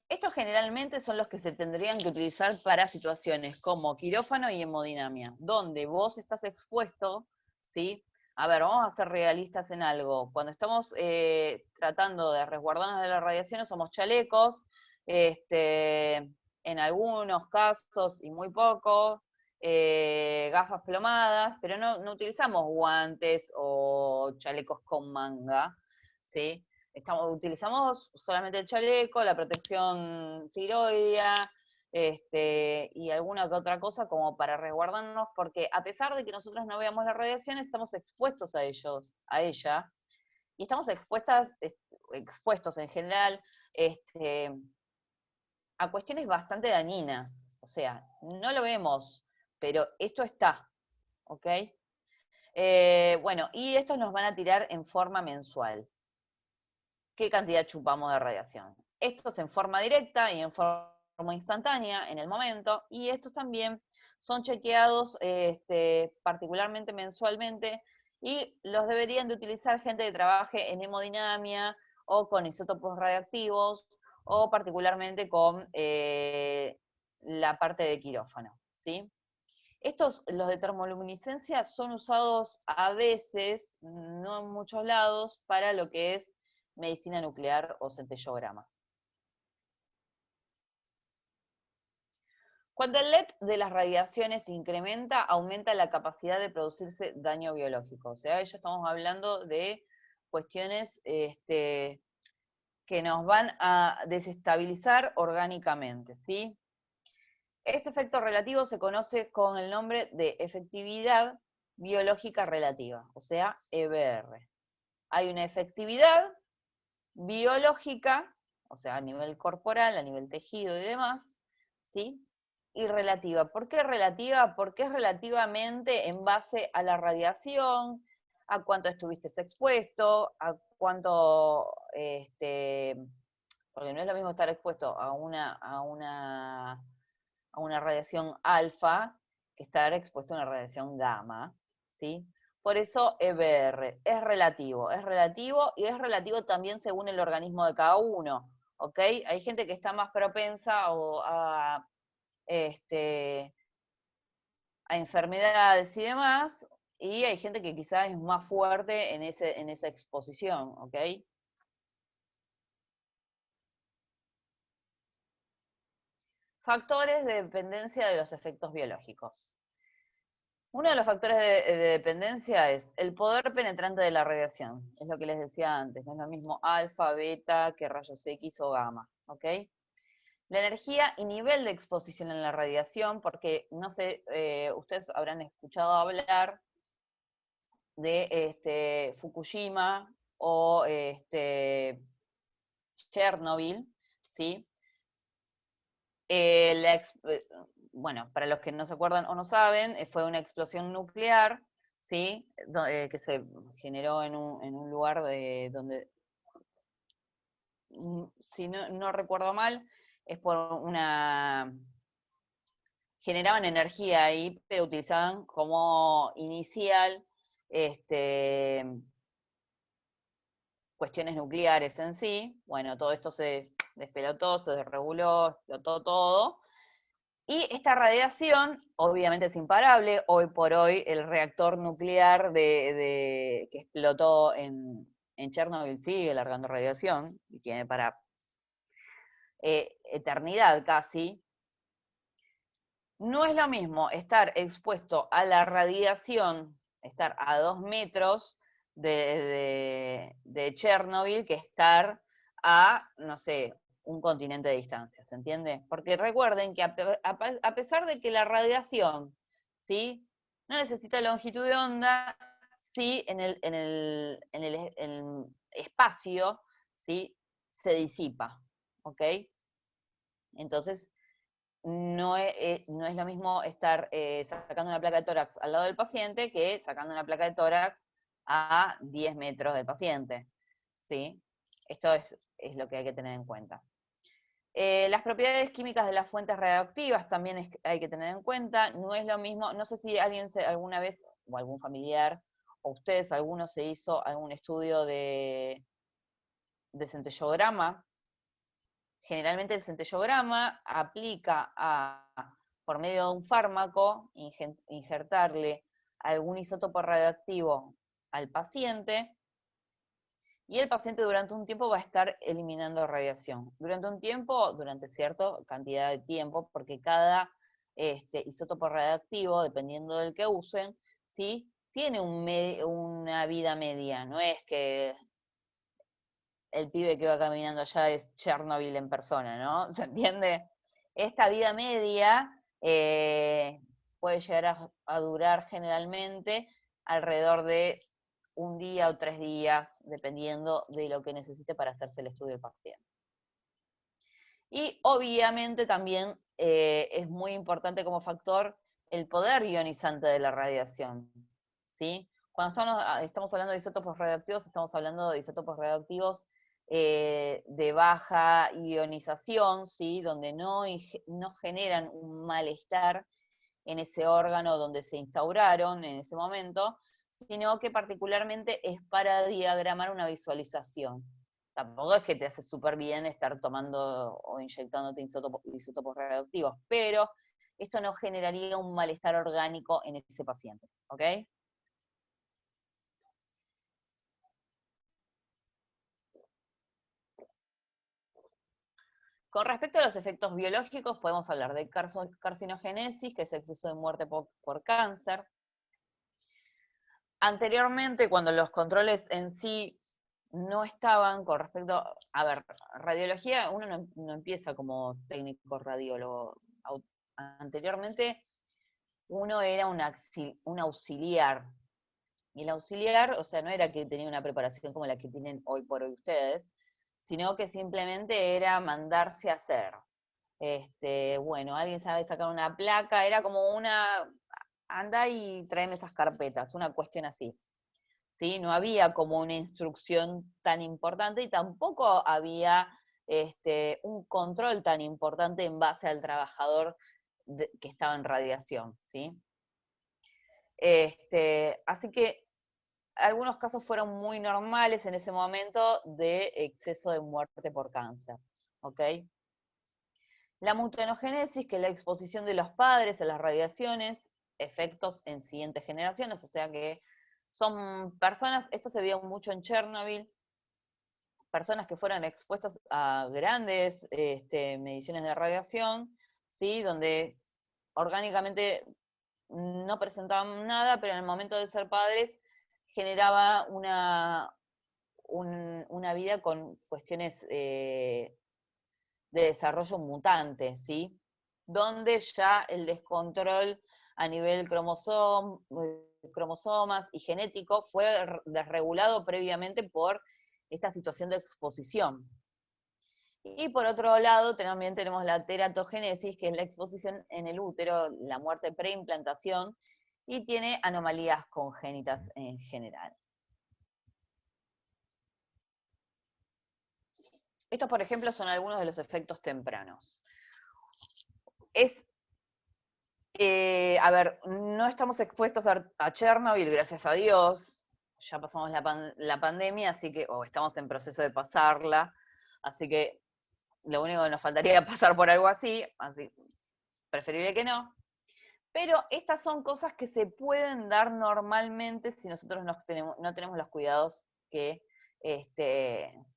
Estos generalmente son los que se tendrían que utilizar para situaciones como quirófano y hemodinamia, donde vos estás expuesto, ¿sí? A ver, vamos a ser realistas en algo. Cuando estamos tratando de resguardarnos de la radiación, usamos chalecos, en algunos casos, y muy pocos, gafas plomadas, pero no utilizamos guantes o chalecos con manga, ¿sí? Utilizamos solamente el chaleco, la protección tiroidea, y alguna que otra cosa como para resguardarnos, porque a pesar de que nosotros no veamos la radiación, estamos expuestos a ella, y estamos expuestos en general a cuestiones bastante dañinas. O sea, no lo vemos, pero esto está, ¿ok? Bueno, y estos nos van a tirar en forma mensual. ¿Qué cantidad chupamos de radiación? Estos en forma directa y en forma instantánea en el momento, y estos también son chequeados particularmente mensualmente, y los deberían de utilizar gente que trabaje en hemodinamia o con isótopos radiactivos, o particularmente con la parte de quirófano, ¿sí? Los de termoluminiscencia, son usados a veces, no en muchos lados, para lo que es medicina nuclear o centellograma. Cuando el LED de las radiaciones incrementa, aumenta la capacidad de producirse daño biológico. O sea, ya estamos hablando de cuestiones que nos van a desestabilizar orgánicamente, ¿sí? Este efecto relativo se conoce con el nombre de efectividad biológica relativa, o sea, EBR. Hay una efectividad biológica, o sea, a nivel corporal, a nivel tejido y demás, ¿sí? Y relativa. ¿Por qué relativa? Porque es relativamente en base a la radiación, a cuánto estuviste expuesto, a cuánto, porque no es lo mismo estar expuesto a una radiación alfa que estar expuesto a una radiación gamma, ¿sí? Por eso EBR es relativo y es relativo también según el organismo de cada uno, ¿ok? Hay gente que está más propensa a enfermedades y demás, y hay gente que quizás es más fuerte en esa exposición, ¿ok? Factores de dependencia de los efectos biológicos. Uno de los factores de dependencia es el poder penetrante de la radiación. Es lo que les decía antes, no es lo mismo alfa, beta que rayos X o gamma, ¿ok? La energía y nivel de exposición en la radiación, porque no sé, ustedes habrán escuchado hablar de Fukushima o Chernobyl, ¿sí? Bueno, para los que no se acuerdan o no saben, fue una explosión nuclear, ¿sí? Que se generó en un lugar donde, si no recuerdo mal, es por generaban energía ahí, pero utilizaban como inicial cuestiones nucleares en sí. Bueno, todo esto se despelotó, se desreguló, explotó todo. Y esta radiación, obviamente es imparable. Hoy por hoy, el reactor nuclear que explotó en Chernobyl sigue largando radiación, y tiene para eternidad casi. No es lo mismo estar expuesto a la radiación, estar a 2 metros de Chernobyl, que estar a, no sé, un continente de distancia, ¿se entiende? Porque recuerden que a pesar de que la radiación, ¿sí? No necesita longitud de onda, sí, en el espacio, ¿sí? Se disipa, ¿ok? Entonces, no es lo mismo estar sacando una placa de tórax al lado del paciente que sacando una placa de tórax a 10 metros del paciente, ¿sí? Esto es lo que hay que tener en cuenta. Las propiedades químicas de las fuentes radioactivas también hay que tener en cuenta. No es lo mismo, no sé si alguien alguna vez, o algún familiar, o ustedes, alguno se hizo algún estudio de centellograma. Generalmente el centellograma aplica por medio de un fármaco, injertarle algún isótopo radioactivo al paciente, y el paciente durante un tiempo va a estar eliminando radiación. Durante cierta cantidad de tiempo, porque cada isótopo radioactivo, dependiendo del que usen, ¿sí? Tiene una vida media, no es que el pibe que va caminando allá es Chernobyl en persona, ¿no? ¿Se entiende? Esta vida media puede llegar a durar generalmente alrededor de un día o 3 días, dependiendo de lo que necesite para hacerse el estudio del paciente. Y obviamente también es muy importante como factor el poder ionizante de la radiación, ¿sí? Cuando estamos hablando de isótopos radioactivos, estamos hablando de isótopos radioactivos de baja ionización, ¿sí? Donde no generan un malestar en ese órgano donde se instauraron en ese momento, sino que particularmente es para diagramar una visualización. Tampoco es que te hace súper bien estar tomando o inyectándote isótopos radioactivos, pero esto no generaría un malestar orgánico en ese paciente, ¿ok? Con respecto a los efectos biológicos, podemos hablar de carcinogénesis, que es exceso de muerte por cáncer. Anteriormente, cuando los controles en sí no estaban con respecto, a ver, radiología, uno no empieza como técnico radiólogo Anteriormente uno era un auxiliar, y el auxiliar, o sea, no era que tenía una preparación como la que tienen hoy por hoy ustedes, sino que simplemente era mandarse a hacer. Bueno, alguien sabe sacar una placa, era como anda y tráeme esas carpetas, una cuestión así. ¿Sí? No había como una instrucción tan importante y tampoco había un control tan importante en base al trabajador que estaba en radiación, ¿sí? Así que algunos casos fueron muy normales en ese momento de exceso de muerte por cáncer, ¿ok? La mutagenogenesis, que es la exposición de los padres a las radiaciones, efectos en siguientes generaciones, o sea que son personas, esto se vio mucho en Chernobyl, personas que fueron expuestas a grandes mediciones de radiación, ¿sí? Donde orgánicamente no presentaban nada, pero en el momento de ser padres generaba una vida con cuestiones de desarrollo mutante, ¿sí? Donde ya el descontrol a nivel cromosomas y genético fue desregulado previamente por esta situación de exposición. Y por otro lado, también tenemos la teratogénesis, que es la exposición en el útero, la muerte preimplantación, y tiene anomalías congénitas en general. Estos, por ejemplo, son algunos de los efectos tempranos. A ver, no estamos expuestos a Chernobyl, gracias a Dios. Ya pasamos la pandemia, así que, o estamos en proceso de pasarla, así que lo único que nos faltaría es pasar por algo así preferible que no. Pero estas son cosas que se pueden dar normalmente si nosotros no tenemos los cuidados que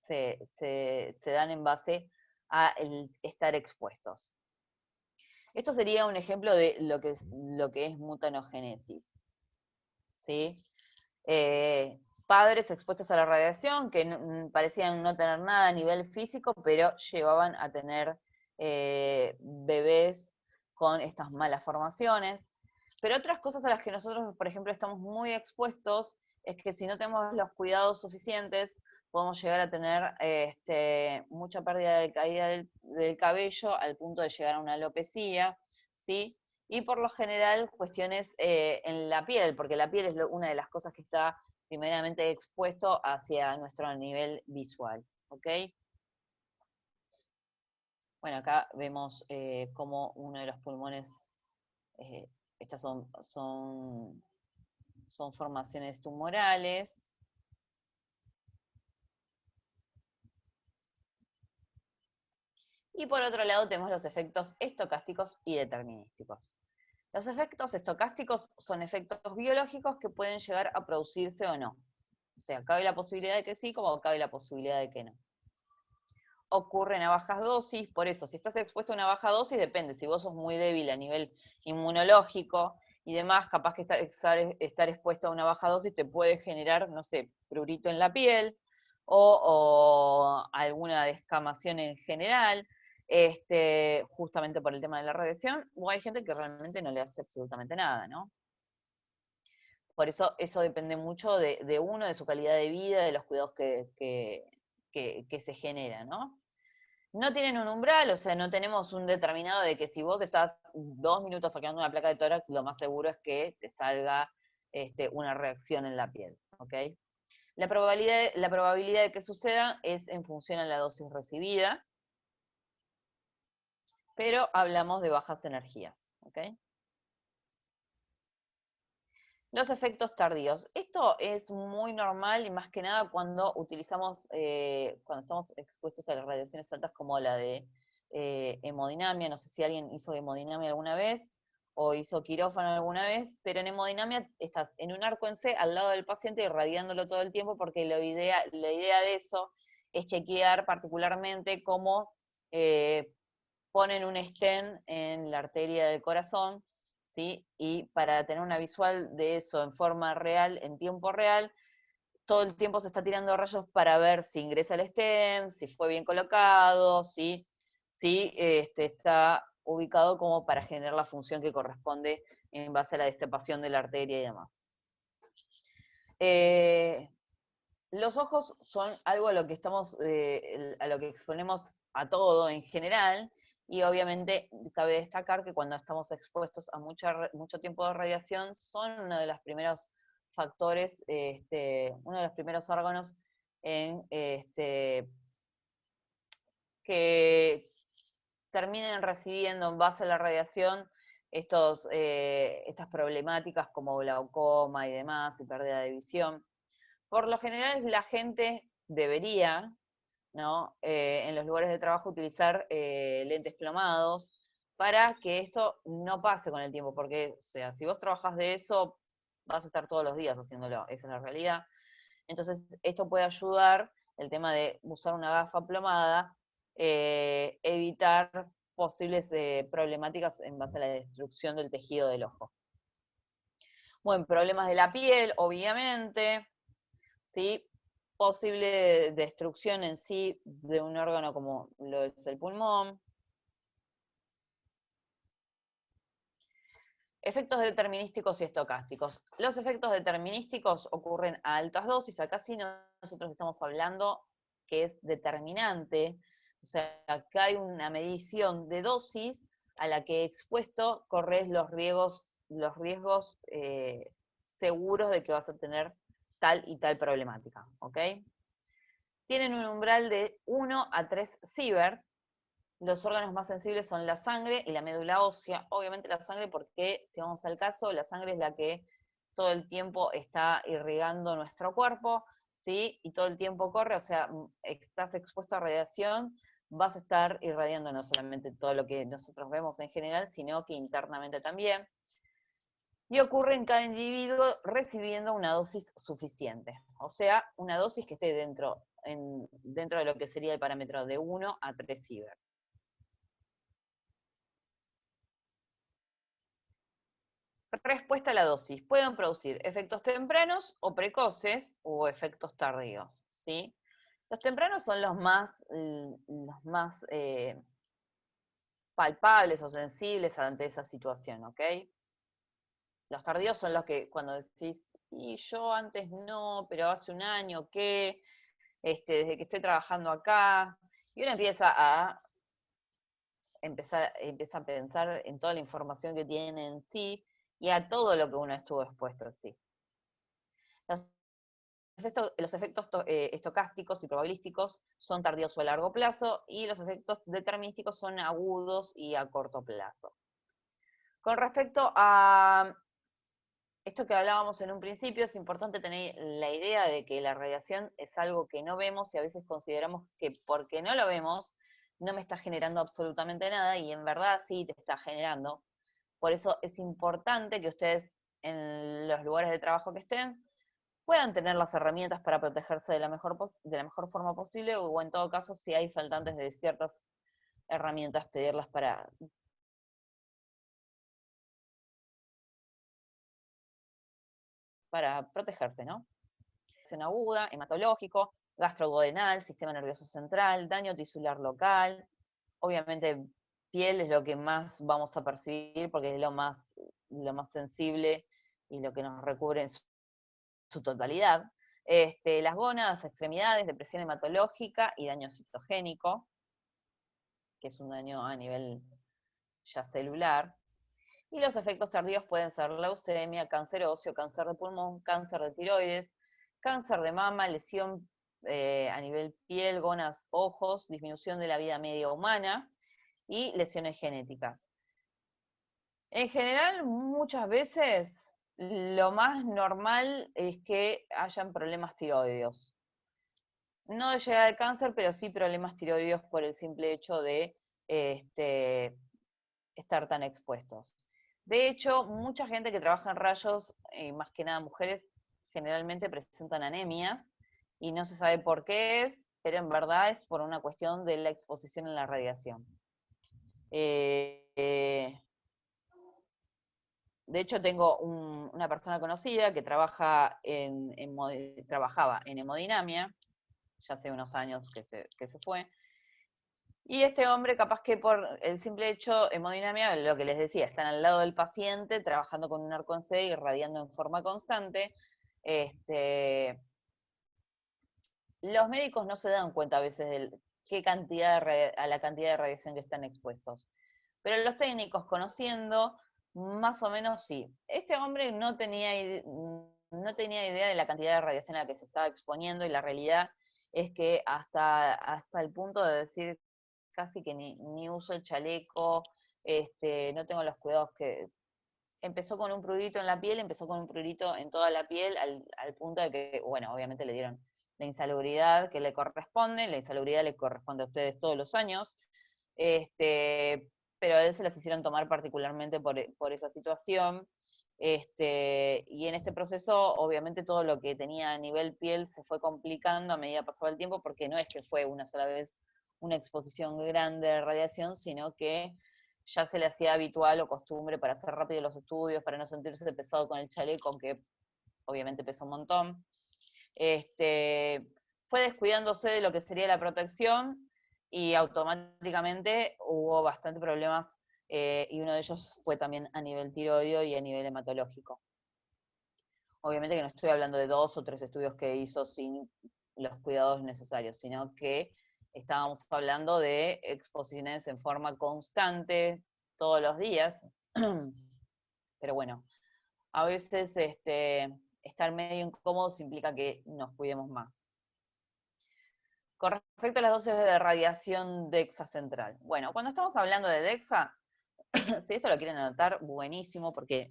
se dan en base a estar expuestos. Esto sería un ejemplo de lo que es mutanogénesis, ¿sí? Padres expuestos a la radiación que parecían no tener nada a nivel físico, pero llevaban a tener bebés con estas malas formaciones. Pero otras cosas a las que nosotros, por ejemplo, estamos muy expuestos es que si no tenemos los cuidados suficientes, podemos llegar a tener mucha pérdida de caída del cabello al punto de llegar a una alopecia, ¿sí? Y por lo general cuestiones en la piel, porque la piel es una de las cosas que está primeramente expuesto hacia nuestro nivel visual, ¿ok? Bueno, acá vemos cómo uno de los pulmones, estas son formaciones tumorales. Y por otro lado tenemos los efectos estocásticos y determinísticos. Los efectos estocásticos son efectos biológicos que pueden llegar a producirse o no. O sea, cabe la posibilidad de que sí, como cabe la posibilidad de que no. Ocurren a bajas dosis, por eso, si estás expuesto a una baja dosis, depende, si vos sos muy débil a nivel inmunológico y demás, capaz que estar expuesto a una baja dosis te puede generar, no sé, prurito en la piel, o alguna descamación en general, justamente por el tema de la radiación, o hay gente que realmente no le hace absolutamente nada, ¿no? Por eso depende mucho de uno, de su calidad de vida, de los cuidados que se generan, ¿no? No tienen un umbral, o sea, no tenemos un determinado de que si vos estás 2 minutos sacando una placa de tórax, lo más seguro es que te salga una reacción en la piel, ¿ok? La probabilidad de que suceda es en función a la dosis recibida, pero hablamos de bajas energías, ¿ok? Los efectos tardíos. Esto es muy normal y más que nada cuando cuando estamos expuestos a las radiaciones altas como la de hemodinamia. No sé si alguien hizo hemodinamia alguna vez o hizo quirófano alguna vez, pero en hemodinamia estás en un arco en C al lado del paciente irradiándolo todo el tiempo porque la idea de eso es chequear particularmente cómo ponen un stent en la arteria del corazón, ¿sí? Y para tener una visual de eso en forma real, en tiempo real, todo el tiempo se está tirando rayos para ver si ingresa el stent, si fue bien colocado, si está ubicado como para generar la función que corresponde en base a la destapación de la arteria y demás. Los ojos son algo a lo que a lo que exponemos a todo en general, y obviamente cabe destacar que cuando estamos expuestos a mucho tiempo de radiación, son uno de los primeros factores, uno de los primeros órganos que terminen recibiendo en base a la radiación estas problemáticas como glaucoma y demás, y pérdida de visión. Por lo general la gente debería, ¿no? En los lugares de trabajo utilizar lentes plomados para que esto no pase con el tiempo, porque, o sea, si vos trabajas de eso, vas a estar todos los días haciéndolo, esa es la realidad. Entonces, esto puede ayudar, el tema de usar una gafa plomada, evitar posibles problemáticas en base a la destrucción del tejido del ojo. Bueno, problemas de la piel, obviamente, ¿sí? Posible destrucción en sí de un órgano como lo es el pulmón. Efectos determinísticos y estocásticos. Los efectos determinísticos ocurren a altas dosis. Acá sí nosotros estamos hablando que es determinante. O sea, acá hay una medición de dosis a la que expuesto corres los riesgos seguros de que vas a tener tal y tal problemática, ¿ok? Tienen un umbral de 1 a 3 Sieverts. Los órganos más sensibles son la sangre y la médula ósea. Obviamente la sangre porque, si vamos al caso, la sangre es la que todo el tiempo está irrigando nuestro cuerpo, ¿sí? Y todo el tiempo corre, o sea, estás expuesto a radiación, vas a estar irradiando no solamente todo lo que nosotros vemos en general, sino que internamente también. Y ocurre en cada individuo recibiendo una dosis suficiente. O sea, una dosis que esté dentro de lo que sería el parámetro de 1 a 3 Sieverts. Respuesta a la dosis. Pueden producir efectos tempranos o precoces o efectos tardíos, ¿sí? Los tempranos son los más palpables o sensibles ante esa situación, ¿ok? Los tardíos son los que cuando decís, y yo antes no, pero hace un año que, desde que estoy trabajando acá, y uno empieza a pensar en toda la información que tiene en sí y a todo lo que uno estuvo expuesto en sí. Los efectos estocásticos y probabilísticos son tardíos o a largo plazo, y los efectos determinísticos son agudos y a corto plazo. Con respecto a esto que hablábamos en un principio, es importante tener la idea de que la radiación es algo que no vemos y a veces consideramos que porque no lo vemos, no me está generando absolutamente nada, y en verdad sí te está generando. Por eso es importante que ustedes en los lugares de trabajo que estén puedan tener las herramientas para protegerse de la mejor forma posible, o en todo caso, si hay faltantes de ciertas herramientas, pedirlas para protegerse, ¿no? Infección aguda, hematológico, gastroduodenal, sistema nervioso central, daño tisular local. Obviamente piel es lo que más vamos a percibir porque es lo más sensible y lo que nos recubre en su totalidad. Las gónadas, extremidades, depresión hematológica y daño citogénico, que es un daño a nivel ya celular. Y los efectos tardíos pueden ser leucemia, cáncer óseo, cáncer de pulmón, cáncer de tiroides, cáncer de mama, lesión a nivel piel, gónadas, ojos, disminución de la vida media humana y lesiones genéticas. En general, muchas veces lo más normal es que hayan problemas tiroideos. No de llegar al cáncer, pero sí problemas tiroideos por el simple hecho de estar tan expuestos. De hecho, mucha gente que trabaja en rayos, más que nada mujeres, generalmente presentan anemias y no se sabe por qué es, pero en verdad es por una cuestión de la exposición en la radiación. De hecho, tengo una persona conocida que trabajaba en hemodinamia, ya hace unos años que se fue, Y este hombre, capaz que por el simple hecho, hemodinamia, lo que les decía, están al lado del paciente, trabajando con un arco en C, irradiando en forma constante. Los médicos no se dan cuenta a veces de qué cantidad a la cantidad de radiación que están expuestos. Pero los técnicos, conociendo, más o menos sí. Este hombre no tenía idea de la cantidad de radiación a la que se estaba exponiendo, y la realidad es que hasta el punto de decir casi que ni uso el chaleco, no tengo los cuidados que... Empezó con un prurito en la piel, empezó con un prurito en toda la piel, al punto de que, bueno, obviamente le dieron la insalubridad que le corresponde, la insalubridad le corresponde a ustedes todos los años, pero a él se las hicieron tomar particularmente por esa situación. Y en este proceso, obviamente, todo lo que tenía a nivel piel se fue complicando a medida que pasaba el tiempo, porque no es que fue una sola vez una exposición grande de radiación, sino que ya se le hacía habitual o costumbre para hacer rápido los estudios, para no sentirse pesado con el chaleco, aunque obviamente pesa un montón. Fue descuidándose de lo que sería la protección, y automáticamente hubo bastante problemas, y uno de ellos fue también a nivel tiroideo y a nivel hematológico. Obviamente que no estoy hablando de 2 o 3 estudios que hizo sin los cuidados necesarios, sino que estábamos hablando de exposiciones en forma constante, todos los días. Pero bueno, a veces estar medio incómodos implica que nos cuidemos más. Con respecto a las dosis de radiación DEXA central. Bueno, cuando estamos hablando de DEXA, si eso lo quieren anotar, buenísimo, porque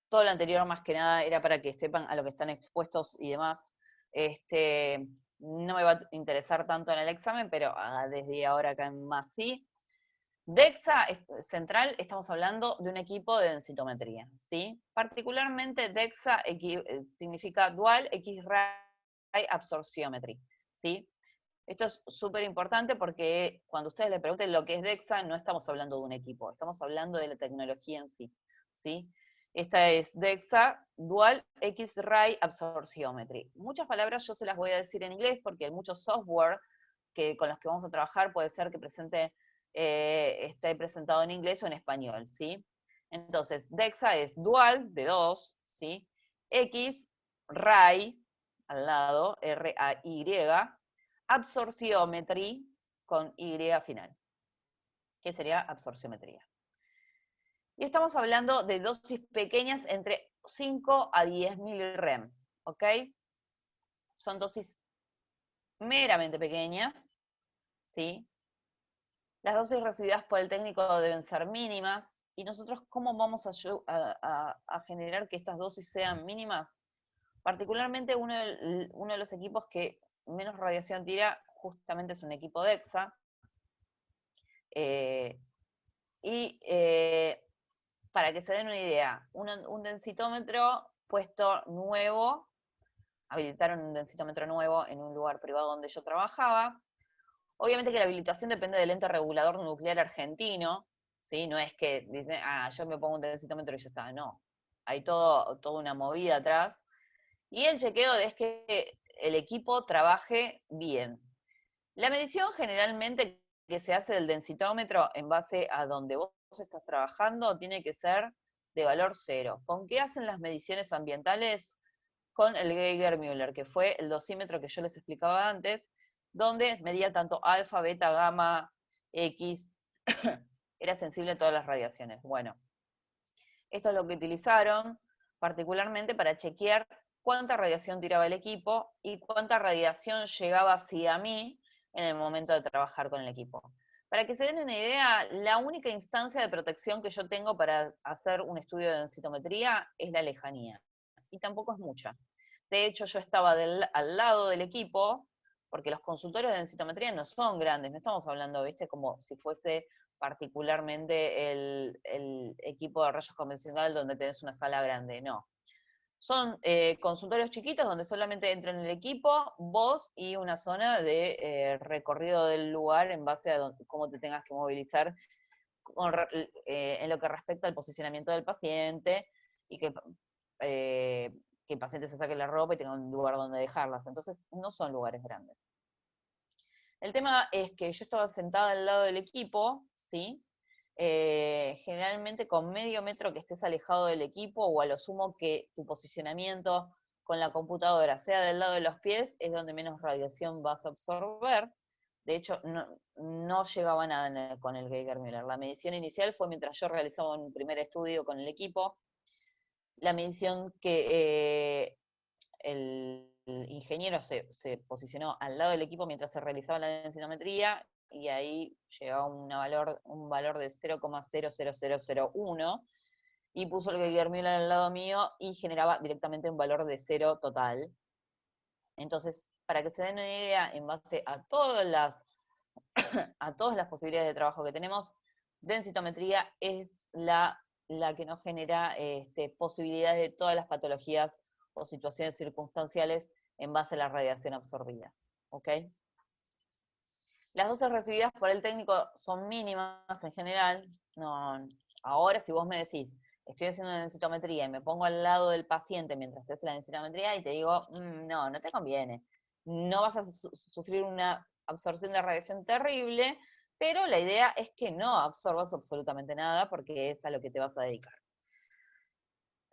todo lo anterior más que nada era para que sepan a lo que están expuestos y demás. No me va a interesar tanto en el examen, pero desde ahora acá en más sí. DEXA central, estamos hablando de un equipo de densitometría, ¿sí? Particularmente DEXA significa Dual X-Ray Absorptiometry, ¿sí? Esto es súper importante porque cuando ustedes le pregunten lo que es DEXA, no estamos hablando de un equipo, estamos hablando de la tecnología en sí, ¿sí? Esta es DEXA, Dual X-Ray Absorptiometry. Muchas palabras yo se las voy a decir en inglés porque hay muchos software con los que vamos a trabajar, puede ser que esté presentado en inglés o en español, ¿sí? Entonces, DEXA es dual, de 2, ¿sí? X, RAY, al lado, R-A-Y, absorciometry, con Y final. ¿Qué sería absorciometría? Y estamos hablando de dosis pequeñas entre 5 a 10 milirem, ¿ok? Son dosis meramente pequeñas, ¿sí? Las dosis recibidas por el técnico deben ser mínimas. ¿Y nosotros cómo vamos a generar que estas dosis sean mínimas? Particularmente uno de los equipos que menos radiación tira justamente es un equipo DEXA. Para que se den una idea, un densitómetro puesto nuevo, habilitaron un densitómetro nuevo en un lugar privado donde yo trabajaba. Obviamente que la habilitación depende del ente regulador nuclear argentino, ¿sí? No es que dicen, yo me pongo un densitómetro y ya está, no. Hay toda una movida atrás. Y el chequeo es que el equipo trabaje bien. La medición generalmente que se hace del densitómetro en base a donde vos estás trabajando tiene que ser de valor 0. ¿Con qué hacen las mediciones ambientales? Con el Geiger-Müller, que fue el dosímetro que yo les explicaba antes, donde medía tanto alfa, beta, gamma, X, era sensible a todas las radiaciones. Bueno, esto es lo que utilizaron particularmente para chequear cuánta radiación tiraba el equipo y cuánta radiación llegaba hacia mí en el momento de trabajar con el equipo. Para que se den una idea, la única instancia de protección que yo tengo para hacer un estudio de densitometría es la lejanía, y tampoco es mucha. De hecho, yo estaba al lado del equipo, porque los consultorios de densitometría no son grandes, no estamos hablando, ¿viste? Como si fuese particularmente el equipo de rayos convencional donde tenés una sala grande, no. Son consultorios chiquitos donde solamente entra en el equipo, vos y una zona de recorrido del lugar en base a cómo te tengas que movilizar en lo que respecta al posicionamiento del paciente y que el paciente se saque la ropa y tenga un lugar donde dejarlas. Entonces, no son lugares grandes. El tema es que yo estaba sentada al lado del equipo, ¿sí? Generalmente con medio metro que estés alejado del equipo, o a lo sumo que tu posicionamiento con la computadora sea del lado de los pies, es donde menos radiación vas a absorber. De hecho, no llegaba nada con el Geiger-Müller. La medición inicial fue mientras yo realizaba un primer estudio con el equipo. La medición que el ingeniero se posicionó al lado del equipo mientras se realizaba la densitometría, y ahí llegaba un valor de 0,00001, y puso el Geiger-Müller al lado mío y generaba directamente un valor de 0 total. Entonces, para que se den una idea, en base a todas las posibilidades de trabajo que tenemos, densitometría es la que nos genera posibilidades de todas las patologías o situaciones circunstanciales en base a la radiación absorbida. ¿Ok? Las dosis recibidas por el técnico son mínimas en general. No, ahora, si vos me decís, estoy haciendo una densitometría y me pongo al lado del paciente mientras haces la densitometría y te digo, no, no te conviene. No vas a sufrir una absorción de radiación terrible, pero la idea es que no absorbas absolutamente nada porque es a lo que te vas a dedicar.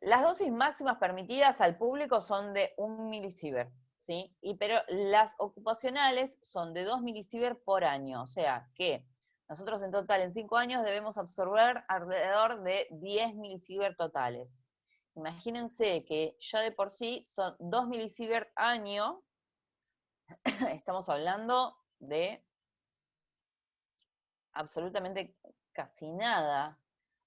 Las dosis máximas permitidas al público son de 1 milisievert, ¿sí? Pero las ocupacionales son de 2 milisievert por año, o sea que nosotros en total en 5 años debemos absorber alrededor de 10 milisievert totales. Imagínense que ya de por sí son 2 milisievert año, estamos hablando de absolutamente casi nada.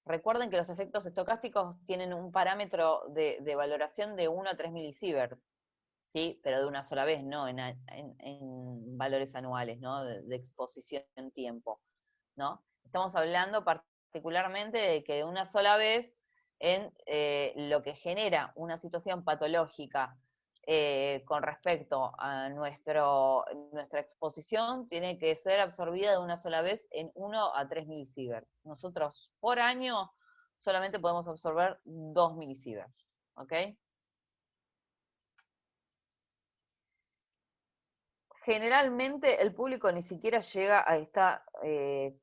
Recuerden que los efectos estocásticos tienen un parámetro de valoración de 1 a 3 milisievert, ¿sí? Pero de una sola vez, no en valores anuales, ¿no? De exposición en tiempo, ¿no? Estamos hablando particularmente de que de una sola vez en lo que genera una situación patológica con respecto a nuestra exposición, tiene que ser absorbida de una sola vez en 1 a 3 milisievert. Nosotros por año solamente podemos absorber 2 milisievert, ¿ok? Generalmente el público ni siquiera llega a esta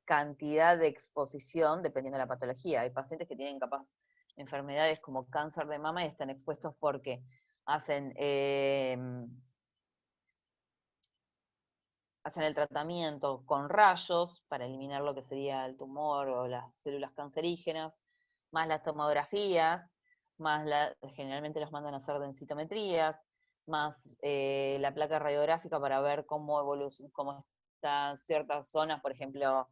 cantidad de exposición, dependiendo de la patología. Hay pacientes que tienen capaz enfermedades como cáncer de mama y están expuestos porque hacen el tratamiento con rayos para eliminar lo que sería el tumor o las células cancerígenas, más las tomografías, más generalmente los mandan a hacer densitometrías, más la placa radiográfica para ver cómo están ciertas zonas, por ejemplo,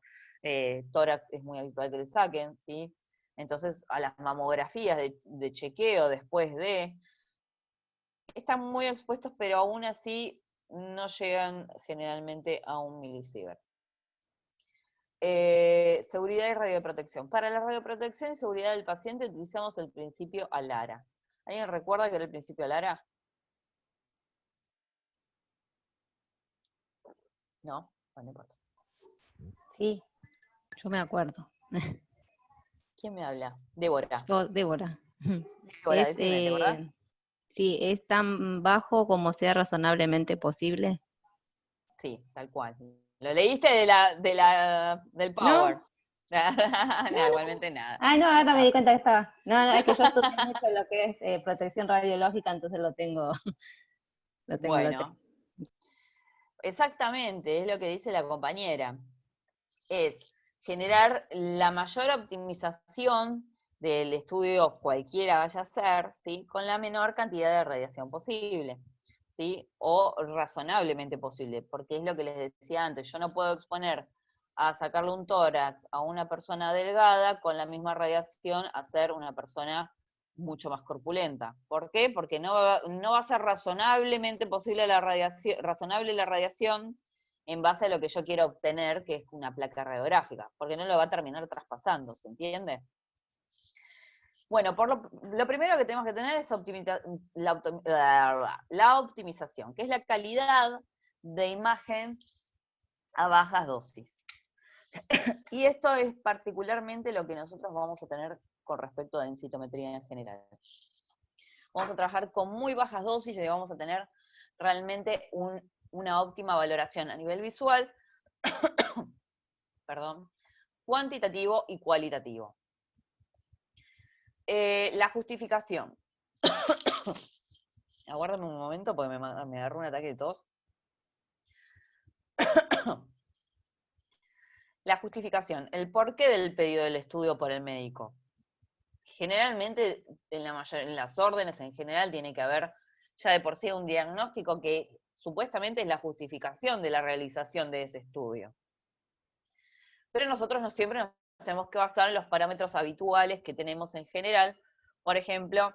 tórax es muy habitual que le saquen, ¿sí? Entonces, a las mamografías de chequeo después están muy expuestos, pero aún así no llegan generalmente a 1 milisievert. Seguridad y radioprotección. Para la radioprotección y seguridad del paciente utilizamos el principio ALARA. ¿Alguien recuerda qué era el principio ALARA? ¿No? Bueno, no importa. Sí, yo me acuerdo. ¿Quién me habla? Débora. Yo, Débora. Débora, decime, ¿te acordás? Sí, es tan bajo como sea razonablemente posible. Sí, tal cual. ¿Lo leíste del Power? No, No, no, no. igualmente nada. Ah, no, ahora me Ah. di cuenta que estaba. No, no, es que yo estudié mucho lo que es protección radiológica, entonces lo tengo, lo tengo. Bueno, exactamente, es lo que dice la compañera. Es generar la mayor optimización del estudio, cualquiera vaya a ser, ¿sí? Con la menor cantidad de radiación posible, ¿sí? O razonablemente posible, porque es lo que les decía antes, yo no puedo exponer a sacarle un tórax a una persona delgada con la misma radiación a ser una persona mucho más corpulenta. ¿Por qué? Porque no va a ser razonablemente posible razonable la radiación en base a lo que yo quiero obtener, que es una placa radiográfica, porque no lo va a terminar traspasando, ¿se entiende? Bueno, lo primero que tenemos que tener es la optimización, que es la calidad de imagen a bajas dosis. Y esto es particularmente lo que nosotros vamos a tener con respecto a densitometría en general. Vamos a trabajar con muy bajas dosis y vamos a tener realmente un una óptima valoración a nivel visual, perdón, cuantitativo y cualitativo. La justificación. Aguárdame un momento porque me agarró un ataque de tos. La justificación, el porqué del pedido del estudio por el médico. Generalmente, en las órdenes en general, tiene que haber ya de por sí un diagnóstico que supuestamente es la justificación de la realización de ese estudio. Pero nosotros no siempre nos tenemos que basar en los parámetros habituales que tenemos en general. Por ejemplo,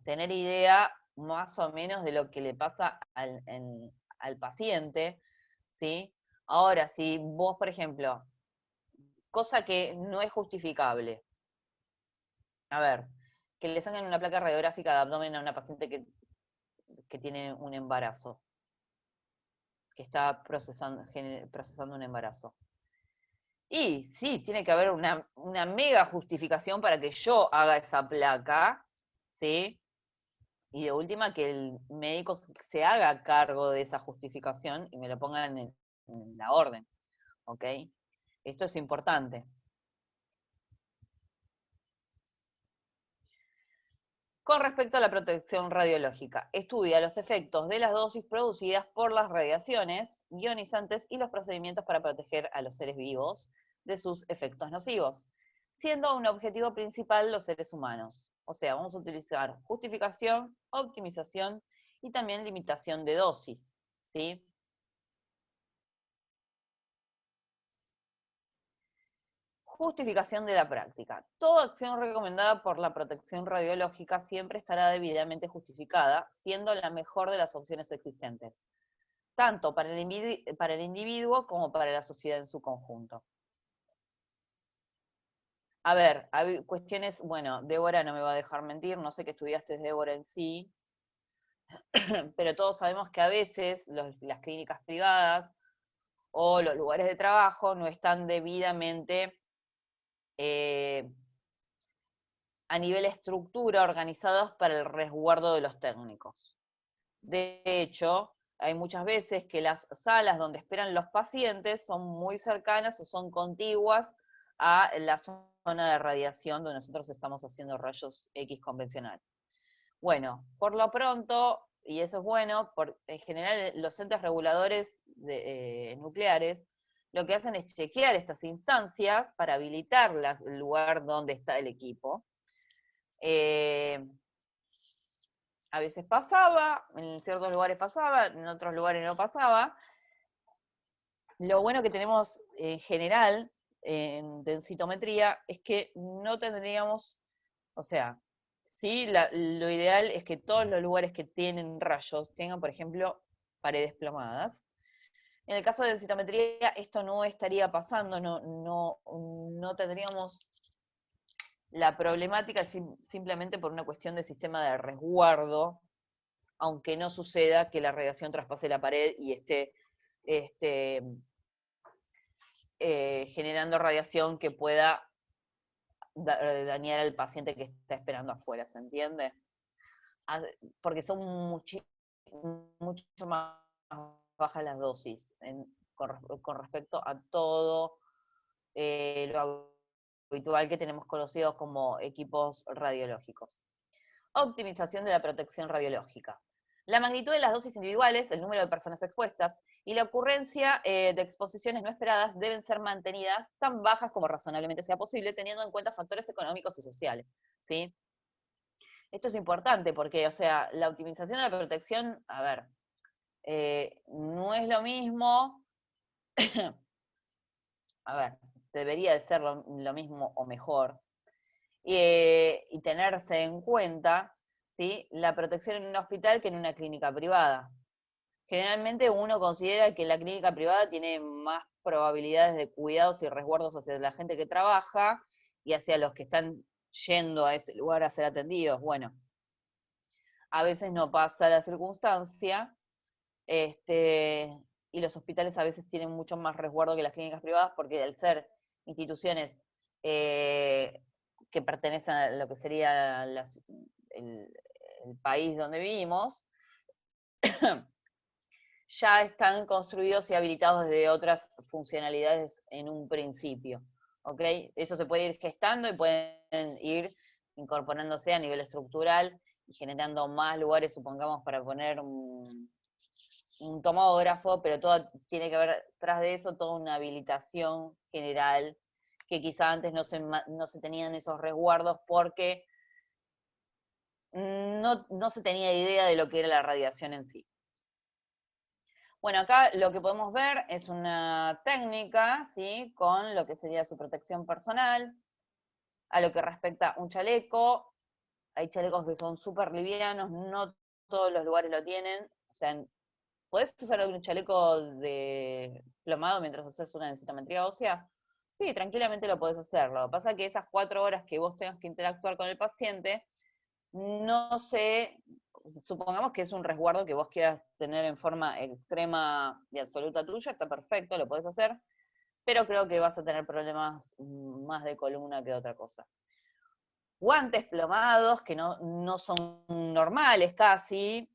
tener idea más o menos de lo que le pasa al paciente, ¿sí? Ahora, si vos, por ejemplo, cosa que no es justificable, a ver, que le saquen una placa radiográfica de abdomen a una paciente que tiene un embarazo, que está procesando un embarazo. Y sí, tiene que haber una mega justificación para que yo haga esa placa, ¿sí? Y de última, que el médico se haga cargo de esa justificación y me lo ponga en la orden, ¿ok? Esto es importante. Con respecto a la protección radiológica, estudia los efectos de las dosis producidas por las radiaciones ionizantes y los procedimientos para proteger a los seres vivos de sus efectos nocivos, siendo un objetivo principal los seres humanos. O sea, vamos a utilizar justificación, optimización y también limitación de dosis, ¿sí? Justificación de la práctica. Toda acción recomendada por la protección radiológica siempre estará debidamente justificada, siendo la mejor de las opciones existentes, tanto para el individuo como para la sociedad en su conjunto. A ver, hay cuestiones, bueno, Débora no me va a dejar mentir, no sé qué estudiaste Débora en sí, pero todos sabemos que a veces las clínicas privadas o los lugares de trabajo no están debidamente a nivel estructura organizados para el resguardo de los técnicos. De hecho, hay muchas veces que las salas donde esperan los pacientes son muy cercanas o son contiguas a la zona de radiación donde nosotros estamos haciendo rayos X convencional. Bueno, por lo pronto, y eso es bueno, en general los entes reguladores nucleares lo que hacen es chequear estas instancias para habilitar el lugar donde está el equipo. A veces pasaba, en ciertos lugares pasaba, en otros lugares no pasaba. Lo bueno que tenemos en general en densitometría es que no tendríamos, o sea, sí, lo ideal es que todos los lugares que tienen rayos tengan, por ejemplo, paredes plomadas. En el caso de densitometría esto no estaría pasando, no tendríamos la problemática simplemente por una cuestión de sistema de resguardo, aunque no suceda que la radiación traspase la pared y esté generando radiación que pueda dañar al paciente que está esperando afuera, ¿se entiende? Porque son mucho más bajas las dosis con respecto a todo lo habitual que tenemos conocidos como equipos radiológicos. Optimización de la protección radiológica. La magnitud de las dosis individuales, el número de personas expuestas y la ocurrencia de exposiciones no esperadas deben ser mantenidas tan bajas como razonablemente sea posible, teniendo en cuenta factores económicos y sociales, ¿sí? Esto es importante porque, o sea, la optimización de la protección, a ver, no es lo mismo, a ver, debería de ser lo mismo o mejor, y tenerse en cuenta, ¿sí?, la protección en un hospital que en una clínica privada. Generalmente uno considera que la clínica privada tiene más probabilidades de cuidados y resguardos hacia la gente que trabaja y hacia los que están yendo a ese lugar a ser atendidos. Bueno, a veces no pasa la circunstancia, y los hospitales a veces tienen mucho más resguardo que las clínicas privadas porque al ser instituciones que pertenecen a lo que sería el país donde vivimos, ya están construidos y habilitados desde otras funcionalidades en un principio, ¿ok? Eso se puede ir gestando y pueden ir incorporándose a nivel estructural y generando más lugares, supongamos, para poner un tomógrafo, pero todo tiene que haber tras de eso toda una habilitación general que quizá antes no se tenían esos resguardos porque no se tenía idea de lo que era la radiación en sí. Bueno, acá lo que podemos ver es una técnica, ¿sí? Con lo que sería su protección personal, a lo que respecta a un chaleco. Hay chalecos que son súper livianos, no todos los lugares lo tienen. O sea, ¿podés usar un chaleco de plomado mientras haces una densitometría ósea? Sí, tranquilamente lo podés hacer. Lo que pasa es que esas 4 horas que vos tengas que interactuar con el paciente, no sé, supongamos que es un resguardo que vos quieras tener en forma extrema y absoluta tuya, está perfecto, lo podés hacer, pero creo que vas a tener problemas más de columna que otra cosa. Guantes plomados, que no son normales casi,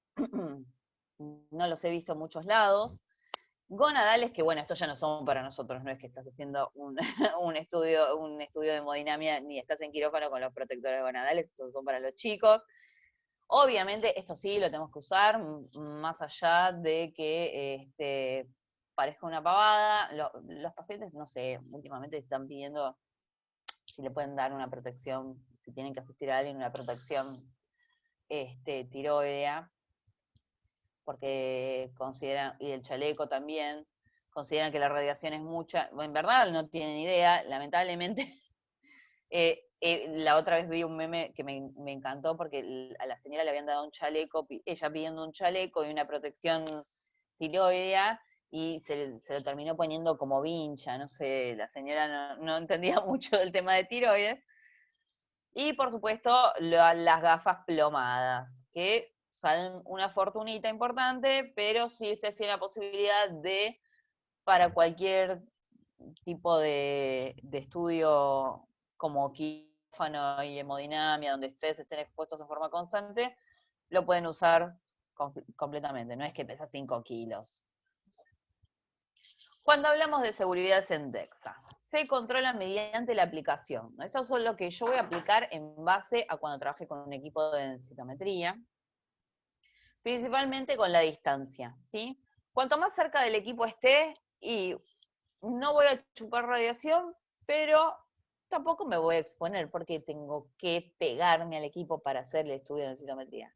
no los he visto en muchos lados. Gonadales, que bueno, estos ya no son para nosotros, no es que estás haciendo un estudio de hemodinamia, ni estás en quirófano con los protectores gonadales, estos son para los chicos. Obviamente, esto sí lo tenemos que usar, más allá de que parezca una pavada. Los pacientes, no sé, últimamente están pidiendo si le pueden dar una protección, si tienen que asistir a alguien, una protección tiroidea, porque consideran, y el chaleco también, consideran que la radiación es mucha. Bueno, en verdad no tienen idea, lamentablemente. La otra vez vi un meme que me encantó porque a la señora le habían dado un chaleco, ella pidiendo un chaleco y una protección tiroidea, y se lo terminó poniendo como vincha, no sé, la señora no entendía mucho del tema de tiroides. Y por supuesto, las gafas plomadas, que salen una fortunita importante, pero si ustedes tienen la posibilidad de, para cualquier tipo de estudio como quirófano y hemodinamia, donde ustedes estén expuestos en forma constante, lo pueden usar completamente, no es que pesa 5 kilos. Cuando hablamos de seguridad en DEXA, se controla mediante la aplicación. Esto es lo que yo voy a aplicar en base a cuando trabaje con un equipo de densitometría, principalmente con la distancia, ¿sí? Cuanto más cerca del equipo esté, y no voy a chupar radiación, pero tampoco me voy a exponer porque tengo que pegarme al equipo para hacer el estudio de densitometría.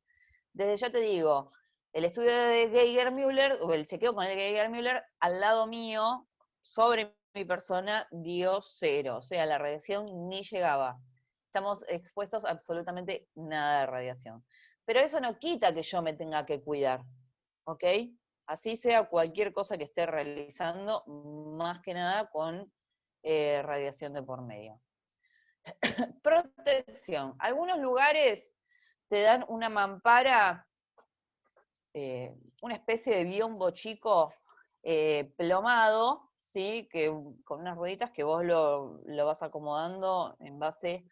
Desde ya te digo, el estudio de Geiger-Müller, o el chequeo con el Geiger-Müller, al lado mío, sobre mi persona, dio 0. O sea, la radiación ni llegaba. Estamos expuestos a absolutamente nada de radiación. Pero eso no quita que yo me tenga que cuidar, ¿ok? Así sea cualquier cosa que esté realizando, más que nada con radiación de por medio. Protección. Algunos lugares te dan una mampara, una especie de biombo chico plomado, ¿sí? Que, con unas rueditas que vos lo vas acomodando en base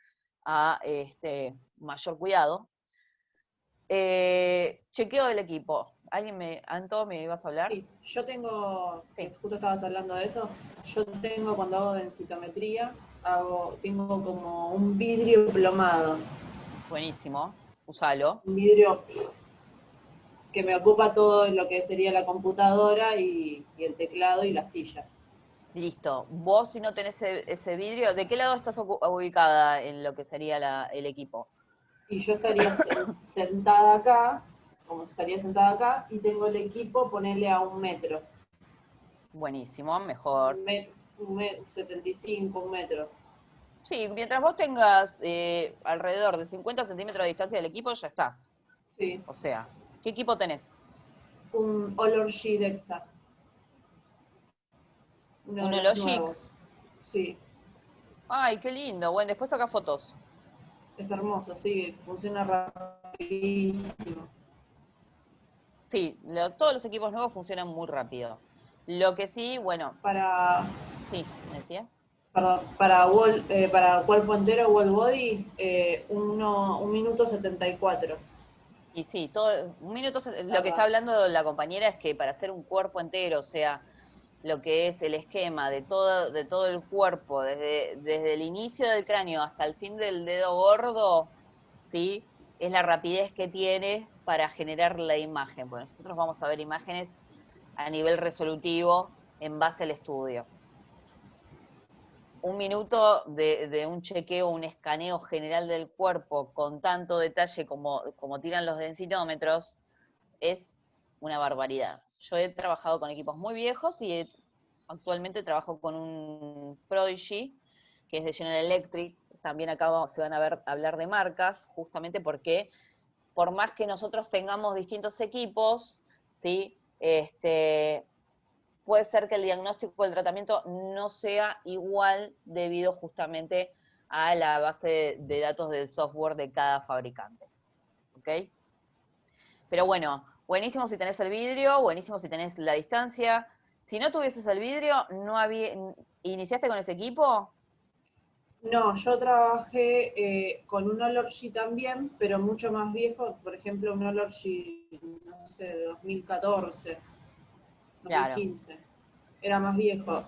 a mayor cuidado. Chequeo del equipo. Anto, me ibas a hablar? Sí, yo tengo, Sí. justo estabas hablando de eso, yo tengo cuando hago densitometría, tengo como un vidrio plomado. Buenísimo, usalo. Un vidrio que me ocupa todo lo que sería la computadora y el teclado y la silla. Listo. Vos, si no tenés ese vidrio, ¿de qué lado estás ubicada en lo que sería el equipo? Y yo estaría sentada acá, como estaría sentada acá, y tengo el equipo, ponerle a 1 metro. Buenísimo, mejor. 75, 1 metro. Sí, mientras vos tengas alrededor de 50 centímetros de distancia del equipo, ya estás. Sí. O sea, ¿qué equipo tenés? Un Olorgy Dexa. Uno ¿Un de los Hologic? nuevos. Sí. Ay, qué lindo. Bueno, después saca fotos. Es hermoso, sí, funciona rapidísimo. Sí, todos los equipos nuevos funcionan muy rápido. Lo que sí, bueno, sí, ¿me decías? Para cuerpo entero, wall body, 1 minuto 74. sí, todo, un minuto, lo que está hablando la compañera es que para hacer un cuerpo entero, o sea, lo que es el esquema de todo el cuerpo, desde el inicio del cráneo hasta el fin del dedo gordo, ¿sí? Es la rapidez que tiene para generar la imagen. Bueno, nosotros vamos a ver imágenes a nivel resolutivo en base al estudio. Un minuto de un chequeo, un escaneo general del cuerpo con tanto detalle como tiran los densitómetros, es una barbaridad. Yo he trabajado con equipos muy viejos y actualmente trabajo con un Prodigy, que es de General Electric. También acá se van a hablar de marcas, justamente porque por más que nosotros tengamos distintos equipos, ¿sí? Puede ser que el diagnóstico del tratamiento no sea igual debido justamente a la base de datos del software de cada fabricante. ¿Ok? Pero bueno, buenísimo si tenés el vidrio, buenísimo si tenés la distancia. Si no tuvieses el vidrio, ¿iniciaste con ese equipo? No, yo trabajé con un Olorgy también, pero mucho más viejo, por ejemplo, un Olorgy, no sé, de 2014, Claro. 2015. Era más viejo.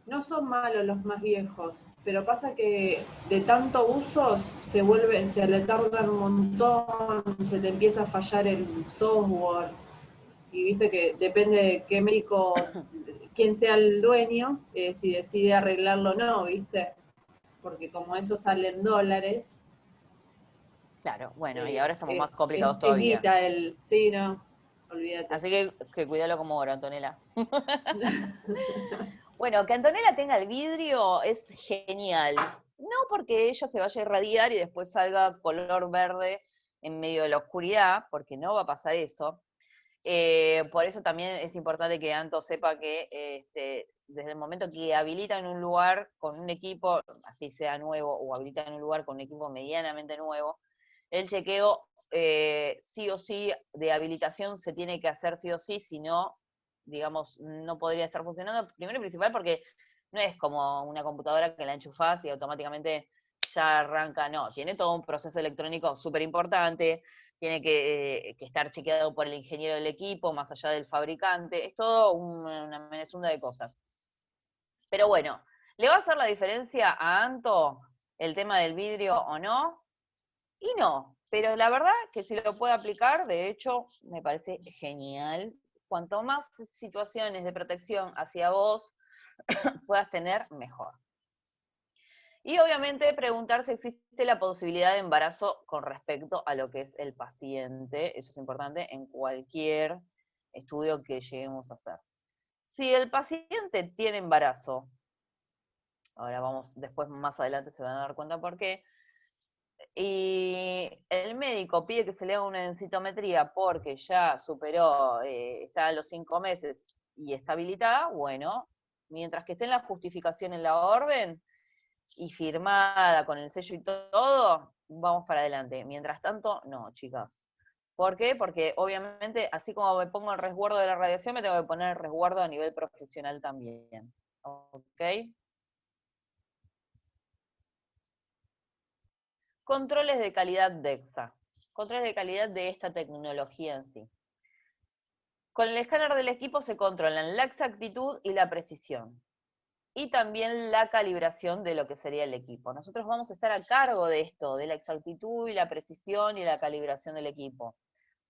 No son malos los más viejos, pero pasa que de tanto usos se le tardan un montón, se te empieza a fallar el software, y viste que depende de qué médico, quién sea el dueño, si decide arreglarlo o no, viste, porque como eso sale en dólares. Claro, bueno, y ahora estamos más complicados es todavía. guita sí, no, olvídate. Así que cuídalo como oro, Antonella. Bueno, que Antonella tenga el vidrio es genial. No porque ella se vaya a irradiar y después salga color verde en medio de la oscuridad, porque no va a pasar eso. Por eso también es importante que Anto sepa que desde el momento que habilita en un lugar con un equipo, así sea nuevo, o habilita en un lugar con un equipo medianamente nuevo, el chequeo sí o sí de habilitación se tiene que hacer sí o sí, si no, digamos, no podría estar funcionando. Primero y principal porque no es como una computadora que la enchufás y automáticamente ya arranca, no, tiene todo un proceso electrónico súper importante, tiene que estar chequeado por el ingeniero del equipo, más allá del fabricante, es todo una menezunda de cosas. Pero bueno, ¿le va a hacer la diferencia a Anto el tema del vidrio o no? Y no, pero la verdad que si lo puede aplicar, de hecho, me parece genial. Cuanto más situaciones de protección hacia vos puedas tener, mejor. Y obviamente preguntar si existe la posibilidad de embarazo con respecto a lo que es el paciente. Eso es importante en cualquier estudio que lleguemos a hacer. Si el paciente tiene embarazo, ahora vamos, después más adelante se van a dar cuenta por qué, y el médico pide que se le haga una densitometría porque ya superó, está a los 5 meses y está habilitada, bueno, mientras que esté en la justificación en la orden y firmada con el sello y todo, vamos para adelante. Mientras tanto, no, chicas. ¿Por qué? Porque obviamente, así como me pongo el resguardo de la radiación, me tengo que poner el resguardo a nivel profesional también. ¿Ok? Controles de calidad DEXA. Controles de calidad de esta tecnología en sí. Con el escáner del equipo se controlan la exactitud y la precisión. Y también la calibración de lo que sería el equipo. Nosotros vamos a estar a cargo de esto, de la exactitud y la precisión y la calibración del equipo.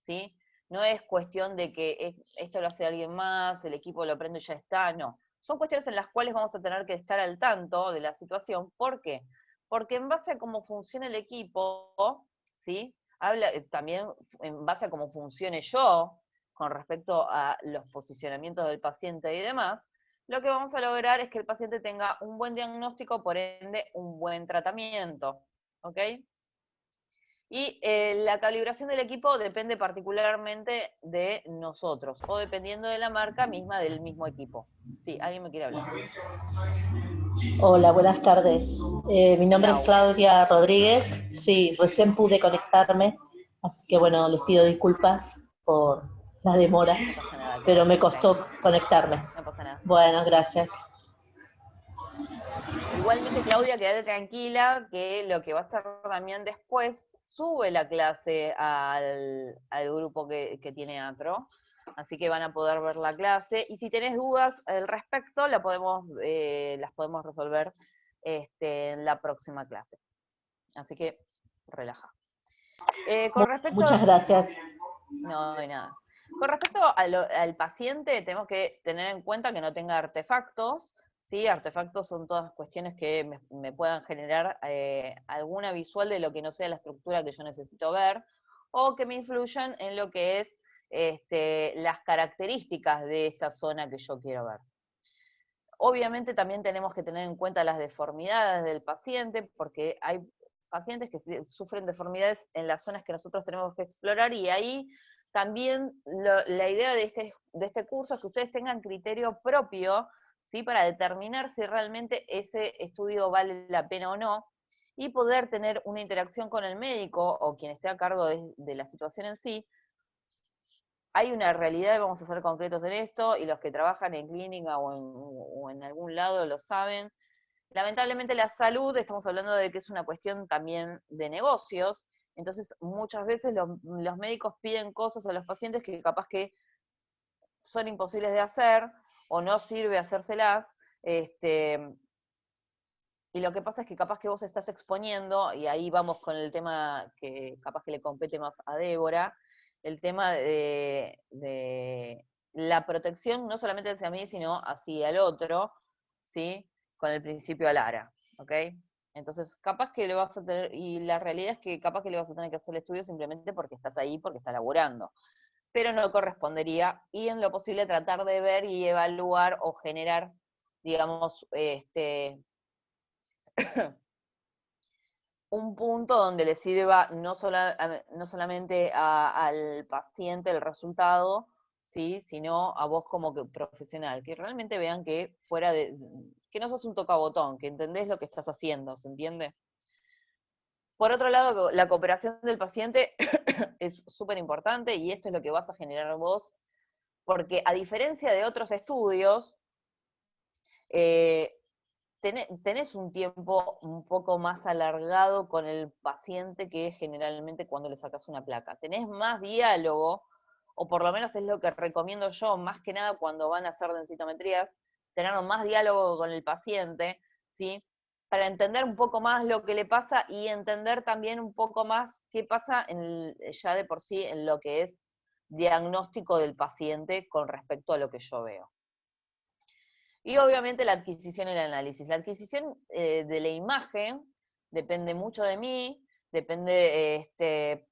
¿Sí? No es cuestión de que esto lo hace alguien más, el equipo lo prende y ya está, no. Son cuestiones en las cuales vamos a tener que estar al tanto de la situación. ¿Por qué? Porque en base a cómo funciona el equipo, ¿sí? También en base a cómo funcione yo, con respecto a los posicionamientos del paciente y demás, lo que vamos a lograr es que el paciente tenga un buen diagnóstico, por ende, un buen tratamiento. ¿Ok? Y la calibración del equipo depende particularmente de nosotros, o dependiendo de la marca misma del mismo equipo. Sí, ¿alguien me quiere hablar? Hola, buenas tardes. Mi nombre es Claudia Rodríguez. Sí, recién pude conectarme, así que bueno, les pido disculpas por la demora, No pasa nada, pero me Claudia, costó tranqui. conectarme. No pasa nada. Bueno, gracias. Igualmente, Claudia, quédate tranquila que lo que va a hacer Damián después, sube la clase al grupo que tiene Atro, así que van a poder ver la clase, y si tenés dudas al respecto, las podemos resolver en la próxima clase. Así que, relaja. Con respecto Muchas gracias. No, de nada. Con respecto al paciente, tenemos que tener en cuenta que no tenga artefactos, ¿sí? Artefactos son todas cuestiones que me puedan generar alguna visual de lo que no sea la estructura que yo necesito ver, o que me influyan en lo que es las características de esta zona que yo quiero ver. Obviamente también tenemos que tener en cuenta las deformidades del paciente, porque hay pacientes que sufren deformidades en las zonas que nosotros tenemos que explorar, y ahí también la idea de este curso es que ustedes tengan criterio propio, ¿sí? Para determinar si realmente ese estudio vale la pena o no, y poder tener una interacción con el médico o quien esté a cargo de la situación en sí. Hay una realidad, vamos a ser concretos en esto, y los que trabajan en clínica o en algún lado lo saben. Lamentablemente la salud, estamos hablando de que es una cuestión también de negocios, entonces muchas veces los médicos piden cosas a los pacientes que capaz que son imposibles de hacer, o no sirve hacérselas, y lo que pasa es que capaz que vos estás exponiendo, y ahí vamos con el tema que capaz que le compete más a Débora, el tema de la protección no solamente hacia mí, sino hacia el otro, ¿sí? Con el principio Alara, ¿ok? Entonces, capaz que le vas a tener, y la realidad es que capaz que le vas a tener que hacer el estudio simplemente porque estás ahí, porque está laburando, pero no correspondería, y en lo posible tratar de ver y evaluar o generar, digamos, un punto donde le sirva no solamente al paciente el resultado, ¿sí? Sino a vos como profesional, que realmente vean que que no sos un tocabotón, que entendés lo que estás haciendo, ¿se entiende? Por otro lado, la cooperación del paciente es súper importante, y esto es lo que vas a generar vos, porque a diferencia de otros estudios, tenés un tiempo un poco más alargado con el paciente que generalmente cuando le sacas una placa. Tenés más diálogo, o por lo menos es lo que recomiendo yo, más que nada cuando van a hacer densitometrías, tener más diálogo con el paciente, ¿sí? Para entender un poco más lo que le pasa, y entender también un poco más qué pasa ya de por sí en lo que es diagnóstico del paciente con respecto a lo que yo veo. Y obviamente la adquisición y el análisis. La adquisición de la imagen depende mucho de mí, depende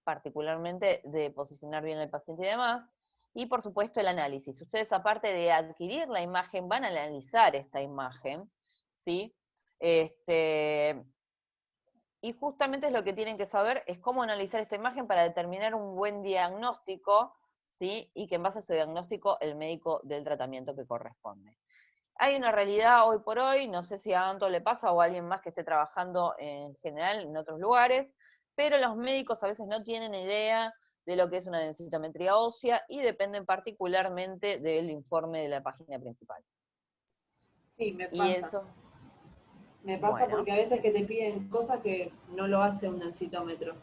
particularmente de posicionar bien al paciente y demás, y por supuesto el análisis. Ustedes, aparte de adquirir la imagen, van a analizar esta imagen, ¿sí? Y justamente es lo que tienen que saber, es cómo analizar esta imagen para determinar un buen diagnóstico, ¿sí? Y que en base a ese diagnóstico el médico dé el tratamiento que corresponde. Hay una realidad hoy por hoy, no sé si a Anto le pasa o a alguien más que esté trabajando en general en otros lugares, pero los médicos a veces no tienen idea de lo que es una densitometría ósea, y dependen particularmente del informe de la página principal. Sí, me Y pasa. eso, Me pasa bueno, porque a veces que te piden cosas que no lo hace un densitómetro.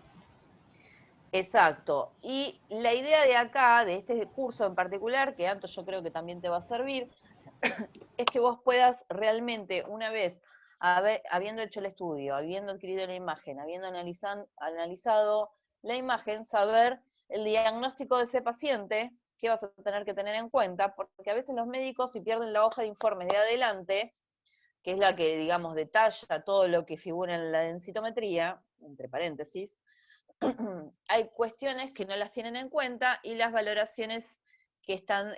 exacto. Y la idea de acá, de este curso en particular, que Anto yo creo que también te va a servir, es que vos puedas realmente, una vez habiendo hecho el estudio, habiendo adquirido la imagen, habiendo analizado la imagen, saber el diagnóstico de ese paciente, que vas a tener que tener en cuenta, porque a veces los médicos, si pierden la hoja de informes de adelante, que es la que, digamos, detalla todo lo que figura en la densitometría, entre paréntesis, hay cuestiones que no las tienen en cuenta, y las valoraciones que están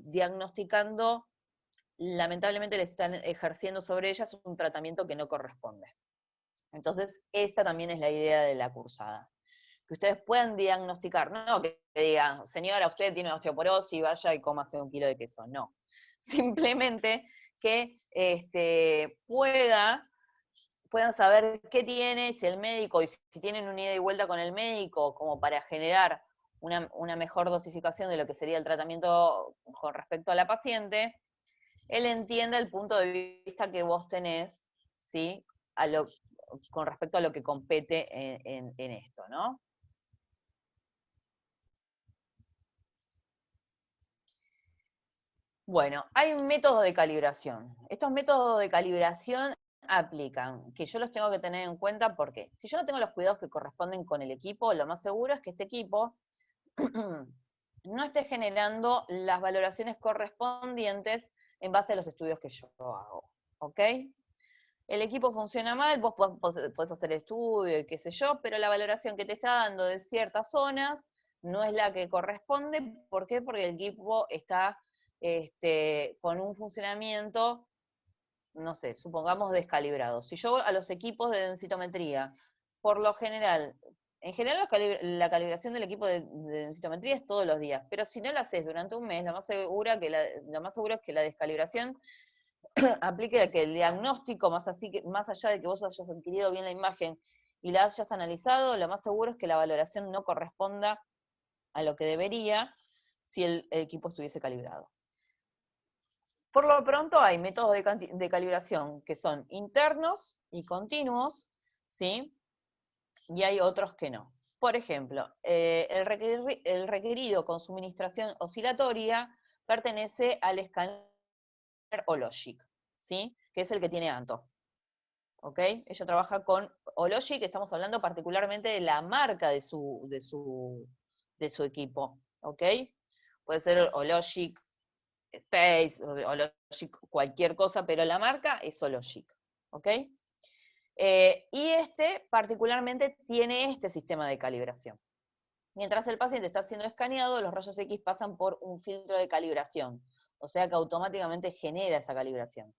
diagnosticando, lamentablemente le están ejerciendo sobre ellas un tratamiento que no corresponde. Entonces, esta también es la idea de la cursada. Que ustedes puedan diagnosticar, no que digan, señora, usted tiene osteoporosis, vaya y cómase 1 kilo de queso, no. Simplemente que puedan saber qué tiene, si el médico, y si tienen una ida y vuelta con el médico, como para generar una mejor dosificación de lo que sería el tratamiento con respecto a la paciente, él entienda el punto de vista que vos tenés, ¿sí? con respecto a lo que compete en esto, ¿no? Bueno, hay un método de calibración. Estos métodos de calibración aplican, que yo los tengo que tener en cuenta porque si yo no tengo los cuidados que corresponden con el equipo, lo más seguro es que este equipo no esté generando las valoraciones correspondientes en base a los estudios que yo hago, ¿ok? El equipo funciona mal, vos podés hacer estudio y qué sé yo, pero la valoración que te está dando de ciertas zonas no es la que corresponde. ¿Por qué? Porque el equipo está con un funcionamiento, no sé, supongamos descalibrado. Si yo a los equipos de densitometría, por lo general, en general la calibración del equipo de densitometría es todos los días, pero si no la haces durante un mes, lo más seguro es que la descalibración aplique que el diagnóstico, más allá de que vos hayas adquirido bien la imagen y la hayas analizado, lo más seguro es que la valoración no corresponda a lo que debería si el equipo estuviese calibrado. Por lo pronto hay métodos de calibración que son internos y continuos, ¿sí? Y hay otros que no. Por ejemplo, el requerido con suministración oscilatoria pertenece al escáner Hologic, ¿sí? Que es el que tiene Anto. ¿Ok? Ella trabaja con Hologic, estamos hablando particularmente de la marca de su equipo. ¿Ok? Puede ser Hologic Space, Hologic cualquier cosa, pero la marca es Hologic. ¿Ok? Y particularmente tiene este sistema de calibración. Mientras el paciente está siendo escaneado, los rayos X pasan por un filtro de calibración, o sea que automáticamente genera esa calibración.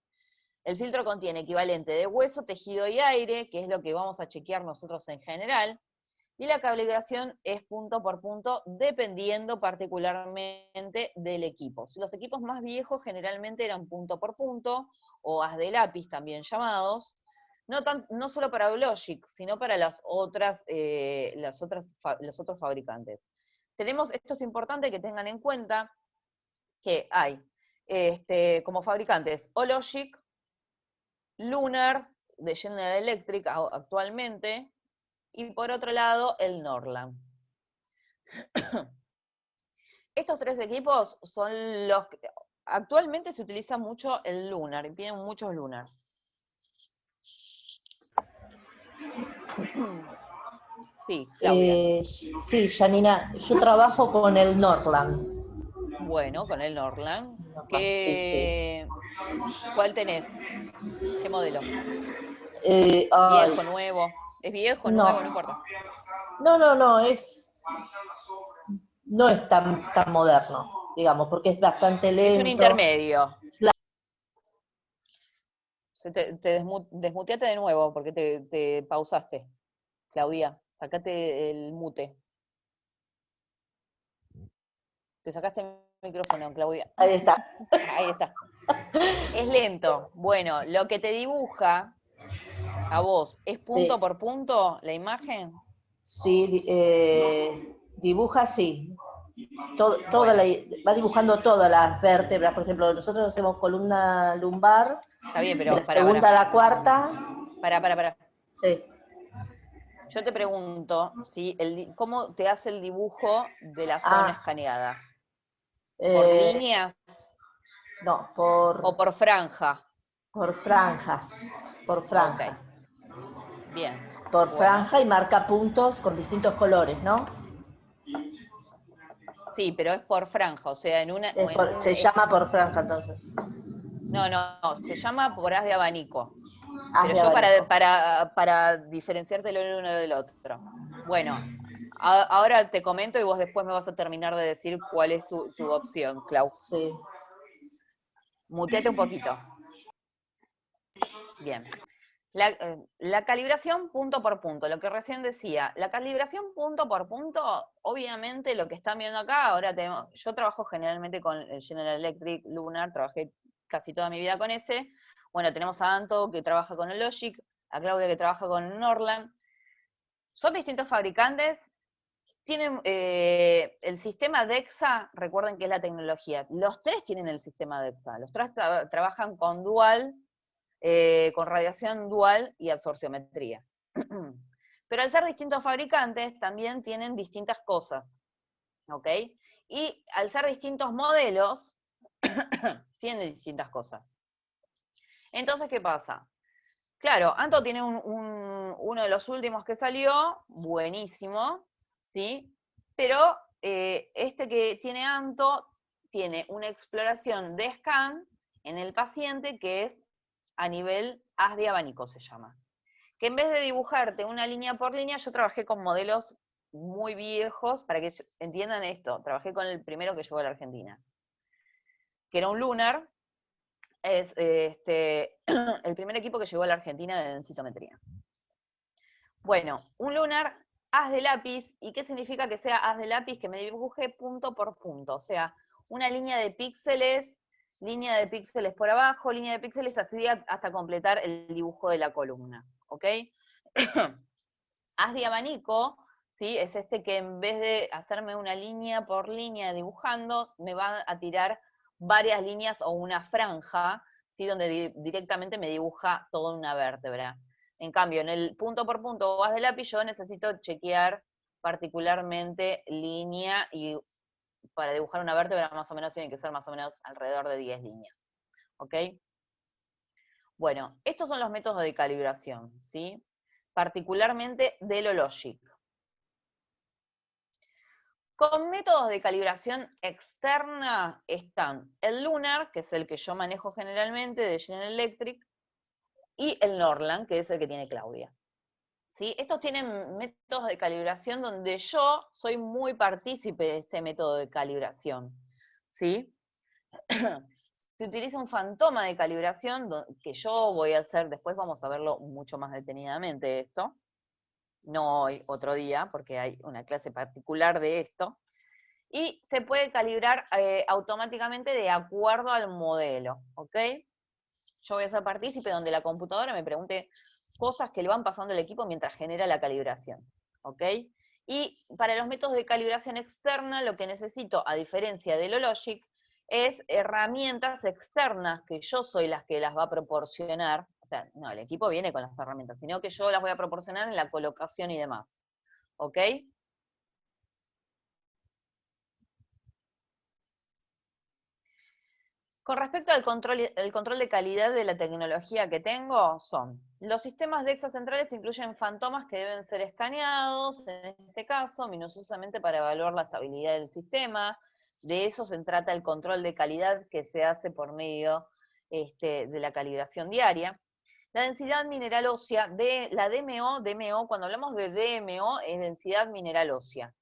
El filtro contiene equivalente de hueso, tejido y aire, que es lo que vamos a chequear nosotros en general, y la calibración es punto por punto, dependiendo particularmente del equipo. Los equipos más viejos generalmente eran punto por punto, o haz de lápiz también llamados, no solo para Hologic, sino para los otros fabricantes. Esto es importante que tengan en cuenta que hay como fabricantes Hologic, Lunar, de General Electric actualmente, y por otro lado el Norland. Estos tres equipos son los que actualmente se utiliza mucho el Lunar, y piden muchos Lunar. Sí, Claudia. Sí, Janina, yo trabajo con el Norland. Bueno, con el Norland. Sí. ¿Cuál tenés? ¿Qué modelo? ¿Viejo, nuevo? ¿Es viejo, nuevo? No importa. No, no es tan moderno, digamos, porque es bastante lento. Es un intermedio. Claro. Desmuteate de nuevo, porque te pausaste. Claudia, sacate el mute. Te sacaste el micrófono, Claudia. Ahí está. Ahí está. Es lento. Bueno, lo que te dibuja a vos, ¿es punto por punto la imagen? Sí, dibuja, sí. Va dibujando todas las vértebras. Por ejemplo, nosotros hacemos columna lumbar. Está bien, pero de la segunda a la cuarta. Para. Sí. Yo te pregunto, ¿sí? ¿Cómo te hace el dibujo de la zona escaneada? ¿Por líneas? No, ¿O por franja? Por franja. Por franja. Okay. Bien. Por franja y marca puntos con distintos colores, ¿no? Sí, pero es por franja, o sea, se llama por franja entonces. No, se llama por haz de abanico. Haz pero de yo abanico. para diferenciarte lo uno del otro. Bueno, ahora te comento y vos después me vas a terminar de decir cuál es tu opción, Clau. Sí. Muteate un poquito. Bien. La calibración punto por punto, lo que recién decía, la calibración punto por punto, obviamente lo que están viendo acá, yo trabajo generalmente con el General Electric, Lunar, trabajé casi toda mi vida con ese. Bueno, tenemos a Anto que trabaja con el Logic, a Claudia que trabaja con Norland. Son distintos fabricantes, tienen el sistema DEXA, recuerden que es la tecnología, los tres tienen el sistema DEXA, los tres trabajan con Dual, con radiación dual y absorciometría. Pero al ser distintos fabricantes, también tienen distintas cosas, ¿ok? Y al ser distintos modelos, tienen distintas cosas. Entonces, ¿qué pasa? Claro, Anto tiene uno de los últimos que salió, buenísimo, ¿sí? Pero este que tiene Anto tiene una exploración de scan en el paciente que es a nivel haz de abanico, se llama. Que en vez de dibujarte una línea por línea, yo trabajé con modelos muy viejos, para que entiendan esto, trabajé con el primero que llegó a la Argentina, que era un Lunar, es el primer equipo que llegó a la Argentina de densitometría. Bueno, un Lunar haz de lápiz, ¿y qué significa que sea haz de lápiz? Que me dibuje punto por punto, o sea, una línea de píxeles por abajo, línea de píxeles así hasta completar el dibujo de la columna, ¿ok? Haz de abanico, ¿sí? Es este que en vez de hacerme una línea por línea dibujando, me va a tirar varias líneas o una franja, ¿sí? Donde directamente me dibuja toda una vértebra. En cambio, en el punto por punto o haz de lápiz, yo necesito chequear particularmente línea, y para dibujar una vértebra más o menos tiene que ser más o menos alrededor de 10 líneas. ¿Ok? Bueno, estos son los métodos de calibración, ¿sí? Particularmente de lo logic. Con métodos de calibración externa están el Lunar, que es el que yo manejo generalmente, de General Electric, y el Norland, que es el que tiene Claudia. ¿Sí? Estos tienen métodos de calibración donde yo soy muy partícipe de este método de calibración. ¿Sí? Se utiliza un fantoma de calibración, que yo voy a hacer, después vamos a verlo mucho más detenidamente esto, no hoy, otro día, porque hay una clase particular de esto, y se puede calibrar automáticamente de acuerdo al modelo, ¿ok? Yo voy a ser partícipe donde la computadora me pregunte cosas que le van pasando al equipo mientras genera la calibración, ¿ok? Y para los métodos de calibración externa, lo que necesito, a diferencia de lo logic, es herramientas externas, que yo soy las que las va a proporcionar, o sea, no, el equipo viene con las herramientas, sino que yo las voy a proporcionar en la colocación y demás, ¿ok? Con respecto al control de calidad de la tecnología que tengo, son los sistemas DEXA centrales incluyen fantomas que deben ser escaneados, en este caso, minuciosamente para evaluar la estabilidad del sistema. De eso se trata el control de calidad que se hace por medio de la calibración diaria. La densidad mineral ósea, la DMO, cuando hablamos de DMO, es densidad mineral ósea.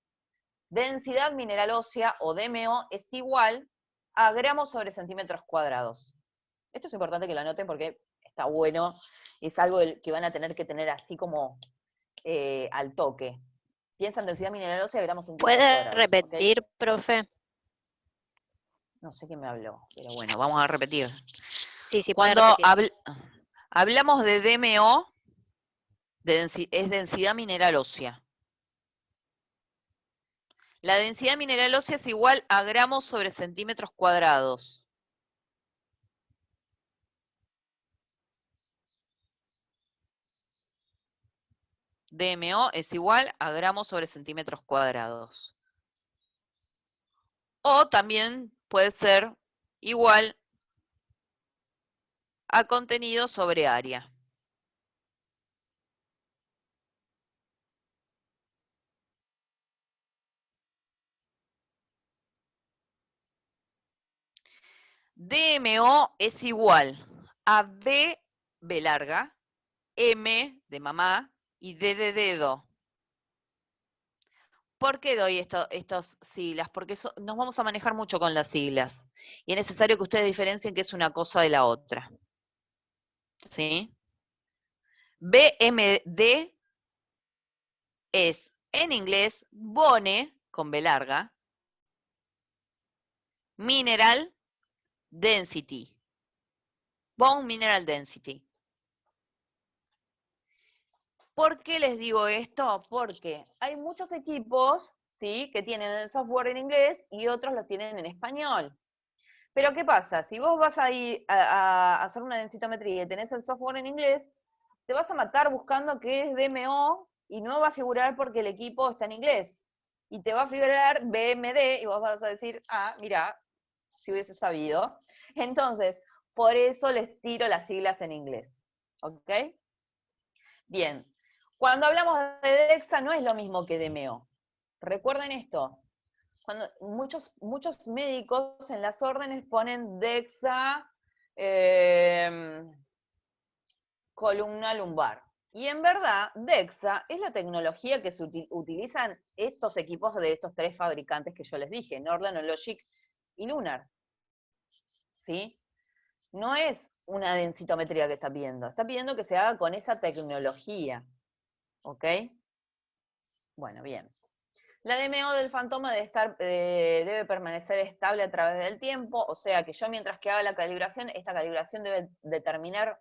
Densidad mineral ósea, o DMO, es igual a gramos sobre centímetros cuadrados. Esto es importante que lo anoten porque está bueno, es algo que van a tener que tener así como al toque. Piensa en densidad mineral ósea, gramos centímetros ¿Puede cuadrados. repetir, ¿Okay? profe? No sé quién me habló, pero bueno, vamos a repetir. Sí, sí, puede Cuando repetir. hablamos de DMO, es densidad mineral ósea. La densidad mineral ósea es igual a gramos sobre centímetros cuadrados. DMO es igual a gramos sobre centímetros cuadrados. O también puede ser igual a contenido sobre área. DMO es igual a B larga, M de mamá y D de dedo. ¿Por qué doy estas siglas? Porque nos vamos a manejar mucho con las siglas. Y es necesario que ustedes diferencien qué es una cosa de la otra. ¿Sí? BMD es, en inglés, bone, con B larga, mineral density. Bone mineral density. ¿Por qué les digo esto? Porque hay muchos equipos, ¿sí?, que tienen el software en inglés y otros lo tienen en español. Pero ¿qué pasa? Si vos vas a ir a hacer una densitometría y tenés el software en inglés, te vas a matar buscando qué es DMO y no va a figurar porque el equipo está en inglés. Y te va a figurar BMD y vos vas a decir, ah, mira, si hubiese sabido. Entonces, por eso les tiro las siglas en inglés. ¿Ok? Bien. Cuando hablamos de DEXA no es lo mismo que DMO. Recuerden esto. Cuando muchos médicos en las órdenes ponen DEXA columna lumbar. Y en verdad, DEXA es la tecnología que se utilizan estos equipos de estos 3 fabricantes que yo les dije, Northland, Hologic y Lunar. ¿Sí? No es una densitometría que está pidiendo que se haga con esa tecnología. ¿Ok? Bueno, bien. La DMO del fantoma debe permanecer estable a través del tiempo, o sea que yo mientras que haga la calibración, esta calibración debe determinar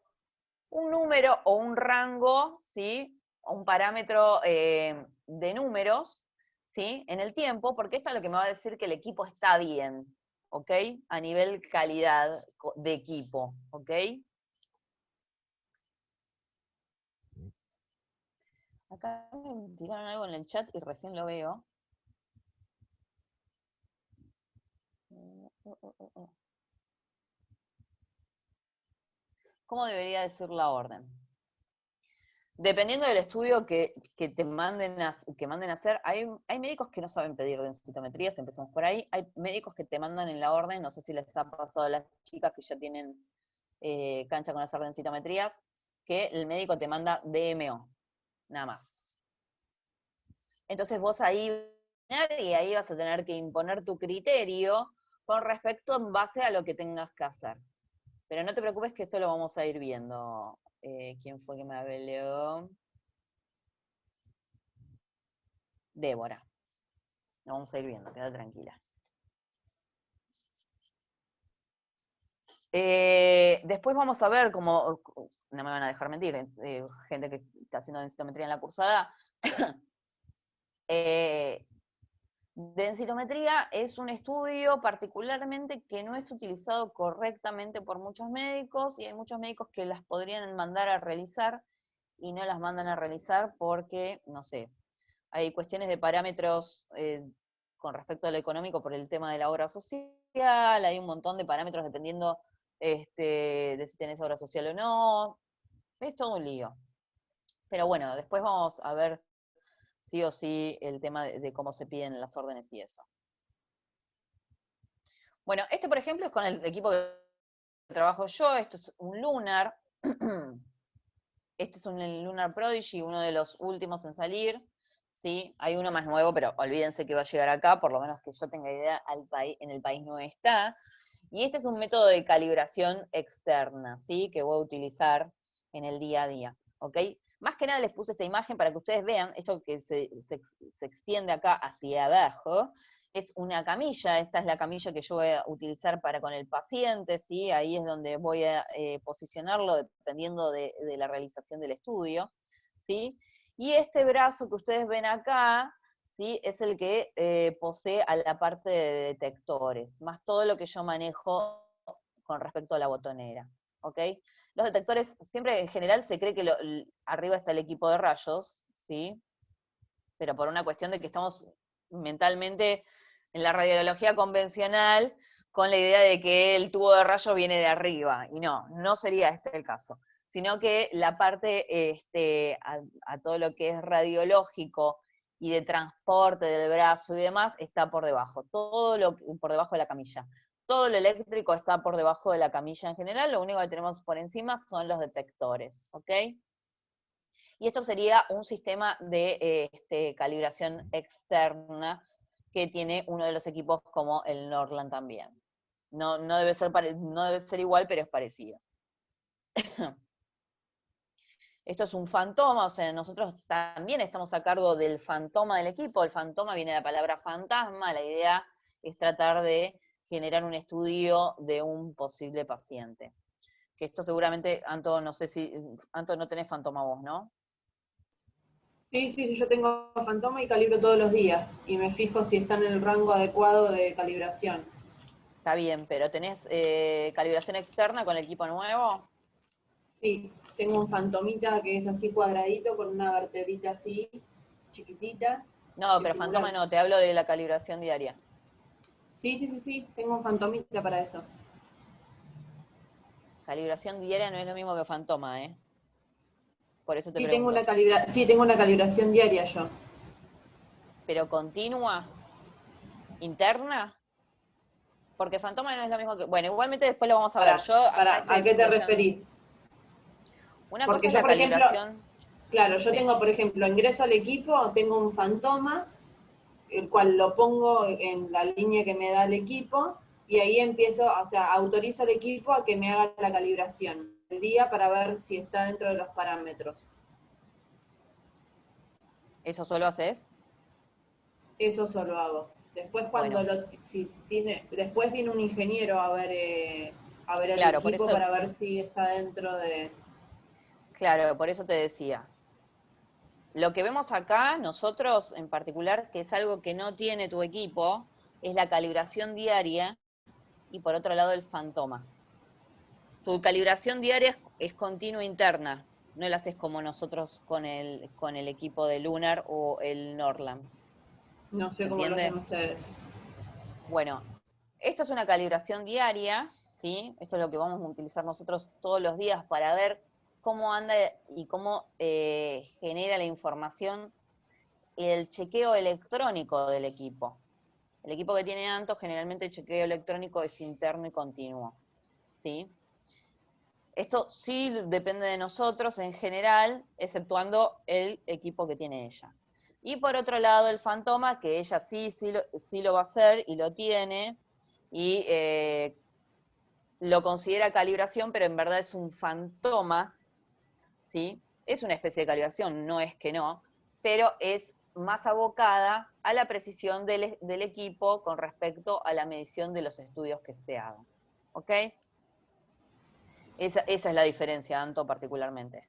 un número o un rango, ¿sí? O un parámetro de números, ¿sí? En el tiempo, porque esto es lo que me va a decir que el equipo está bien, ¿ok? A nivel calidad de equipo, ¿ok? Acá me tiraron algo en el chat y recién lo veo. ¿Cómo debería decir la orden? Dependiendo del estudio que te manden a hacer, hay médicos que no saben pedir densitometrías, empezamos por ahí. Hay médicos que te mandan en la orden, no sé si les ha pasado a las chicas que ya tienen cancha con hacer densitometrías, que el médico te manda DMO, nada más. Entonces vos ahí vas a tener que imponer tu criterio con respecto en base a lo que tengas que hacer. Pero no te preocupes que esto lo vamos a ir viendo. ¿Quién fue que me habló? Débora. Lo vamos a ir viendo, queda tranquila. Después vamos a ver cómo, no me van a dejar mentir, gente que está haciendo densitometría en la cursada. Densitometría es un estudio particularmente que no es utilizado correctamente por muchos médicos y hay muchos médicos que las podrían mandar a realizar y no las mandan a realizar porque, no sé, hay cuestiones de parámetros con respecto a lo económico por el tema de la obra social, hay un montón de parámetros dependiendo de si tenés obra social o no, es todo un lío. Pero bueno, después vamos a ver sí o sí el tema de cómo se piden las órdenes y eso. Bueno, este por ejemplo es con el equipo que trabajo yo, esto es un Lunar, este es un Lunar Prodigy, uno de los últimos en salir, ¿sí? Hay uno más nuevo, pero olvídense que va a llegar acá, por lo menos que yo tenga idea, en el país no está. Y este es un método de calibración externa, ¿sí? Que voy a utilizar en el día a día, ¿ok? Más que nada les puse esta imagen para que ustedes vean, esto que se extiende acá hacia abajo, es una camilla, esta es la camilla que yo voy a utilizar para con el paciente, ¿sí? Ahí es donde voy a posicionarlo dependiendo de la realización del estudio, ¿sí? Y este brazo que ustedes ven acá, ¿sí? Es el que posee a la parte de detectores, más todo lo que yo manejo con respecto a la botonera, ¿ok? Los detectores, siempre en general se cree que arriba está el equipo de rayos, ¿sí? Pero por una cuestión de que estamos mentalmente en la radiología convencional con la idea de que el tubo de rayos viene de arriba, y no sería este el caso, sino que la parte a todo lo que es radiológico y de transporte del brazo y demás está por debajo, por debajo de la camilla. Todo lo eléctrico está por debajo de la camilla en general, lo único que tenemos por encima son los detectores, ¿ok? Y esto sería un sistema de calibración externa que tiene uno de los equipos como el Northland también. No debe ser igual, pero es parecido. Esto es un fantoma, o sea, nosotros también estamos a cargo del fantoma del equipo. El fantoma viene de la palabra fantasma, la idea es tratar de generar un estudio de un posible paciente. Que esto seguramente, Anto, no sé si, Anto, no tenés fantoma vos, ¿no? Sí, yo tengo fantoma y calibro todos los días, y me fijo si está en el rango adecuado de calibración. Está bien, pero ¿tenés calibración externa con el equipo nuevo? Sí, tengo un fantomita que es así cuadradito con una vertebrita así, chiquitita, No, que pero simula. Fantoma no, te hablo de la calibración diaria. Sí, tengo un fantomita para eso. Calibración diaria no es lo mismo que Fantoma, ¿eh? Por eso te Sí, pregunto. tengo una calibración diaria yo. ¿Pero continua? ¿Interna? Porque Fantoma no es lo mismo que... Bueno, igualmente después lo vamos a ver. Yo acá ¿A estoy qué te chequeando. referís? Una cosa Porque es yo, la por ejemplo, calibración... claro, yo Sí. tengo, por ejemplo, ingreso al equipo, tengo un fantoma, el cual lo pongo en la línea que me da el equipo, y ahí empiezo, o sea, autorizo al equipo a que me haga la calibración del día para ver si está dentro de los parámetros. ¿Eso solo haces? Eso solo hago. Después Bueno, después viene un ingeniero a ver el claro, por equipo eso, para ver si está dentro de. claro, por eso te decía. Lo que vemos acá, nosotros en particular, que es algo que no tiene tu equipo, es la calibración diaria y por otro lado el Fantoma. Tu calibración diaria es continua interna, no la haces como nosotros con el equipo de Lunar o el Norlam. No sé ¿Se cómo lo hacen entiende? ustedes. Bueno, esto es una calibración diaria, ¿sí? Esto es lo que vamos a utilizar nosotros todos los días para ver cómo anda y cómo genera la información el chequeo electrónico del equipo. El equipo que tiene Anto, generalmente el chequeo electrónico es interno y continuo, ¿sí? Esto sí depende de nosotros en general, exceptuando el equipo que tiene ella. Y por otro lado, el Fantoma, que ella sí lo va a hacer y lo tiene, y lo considera calibración, pero en verdad es un Fantoma, ¿sí? Es una especie de calibración, no es que no, pero es más abocada a la precisión del equipo con respecto a la medición de los estudios que se hagan. ¿Ok? Esa es la diferencia, Anto, particularmente.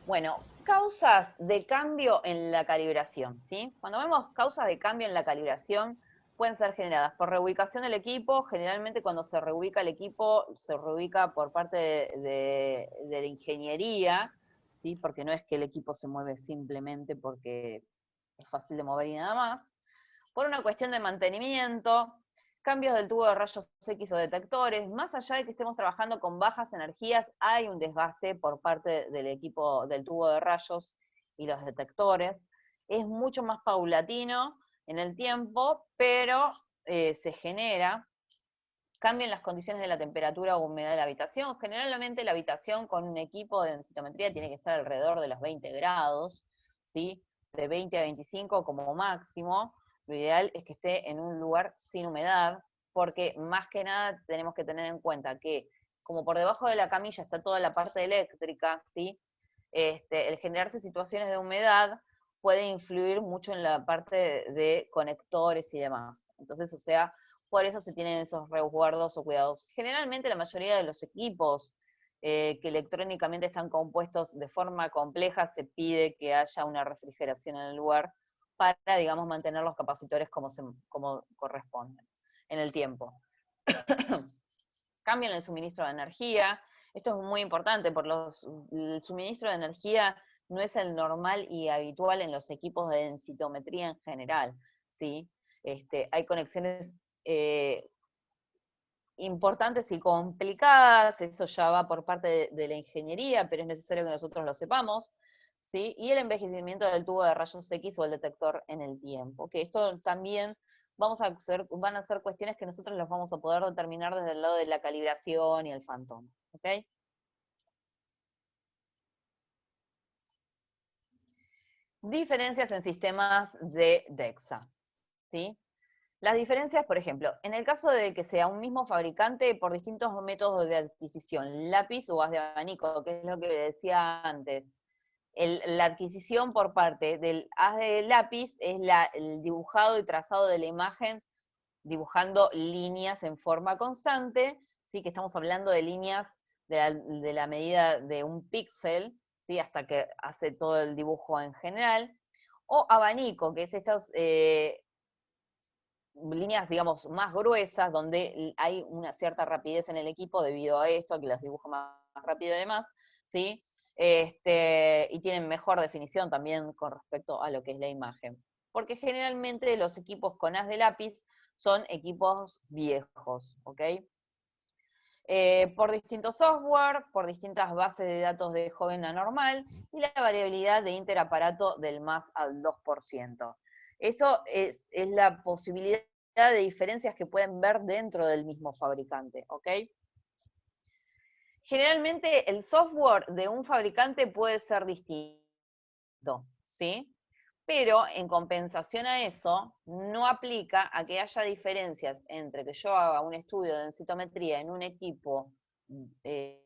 Bueno, causas de cambio en la calibración, ¿sí? Cuando vemos causas de cambio en la calibración, pueden ser generadas por reubicación del equipo. Generalmente cuando se reubica el equipo, se reubica por parte de la ingeniería, ¿sí? Porque no es que el equipo se mueve simplemente porque es fácil de mover y nada más. Por una cuestión de mantenimiento, cambios del tubo de rayos X o detectores, más allá de que estemos trabajando con bajas energías, hay un desgaste por parte del equipo del tubo de rayos y los detectores. Es mucho más paulatino en el tiempo, pero se genera. Cambio en las condiciones de la temperatura o humedad de la habitación. Generalmente la habitación con un equipo de densitometría tiene que estar alrededor de los 20 grados, ¿sí? De 20 a 25 como máximo. Lo ideal es que esté en un lugar sin humedad, porque más que nada tenemos que tener en cuenta que como por debajo de la camilla está toda la parte eléctrica, ¿sí? El generarse situaciones de humedad puede influir mucho en la parte de conectores y demás. Entonces, o sea, por eso se tienen esos resguardos o cuidados. Generalmente la mayoría de los equipos que electrónicamente están compuestos de forma compleja, se pide que haya una refrigeración en el lugar para, digamos, mantener los capacitores como corresponden en el tiempo. Cambian el suministro de energía. Esto es muy importante, porque el suministro de energía no es el normal y habitual en los equipos de densitometría en general, ¿sí? Hay conexiones importantes y complicadas, eso ya va por parte de la ingeniería, pero es necesario que nosotros lo sepamos, ¿sí? Y el envejecimiento del tubo de rayos X o el detector en el tiempo, que esto también van a ser cuestiones que nosotros los vamos a poder determinar desde el lado de la calibración y el Fantoma, ¿ok? Diferencias en sistemas de DEXA, ¿sí? Las diferencias, por ejemplo, en el caso de que sea un mismo fabricante por distintos métodos de adquisición, lápiz o haz de abanico, que es lo que decía antes. La adquisición por parte del haz de lápiz es el dibujado y trazado de la imagen, dibujando líneas en forma constante, ¿sí? Que estamos hablando de líneas de la medida de un píxel, ¿sí? Hasta que hace todo el dibujo en general. o abanico, que es estas líneas, digamos, más gruesas, donde hay una cierta rapidez en el equipo debido a esto, que los dibujo más rápido y demás, ¿sí? Y tienen mejor definición también con respecto a lo que es la imagen. Porque generalmente los equipos con haz de lápiz son equipos viejos, ¿ok? Por distintos software, por distintas bases de datos de joven a normal, y la variabilidad de interaparato del más al 2%. Eso es la posibilidad de diferencias que pueden ver dentro del mismo fabricante, ¿ok? Generalmente el software de un fabricante puede ser distinto, ¿sí? Pero en compensación a eso, no aplica a que haya diferencias entre que yo haga un estudio de densitometría en un equipo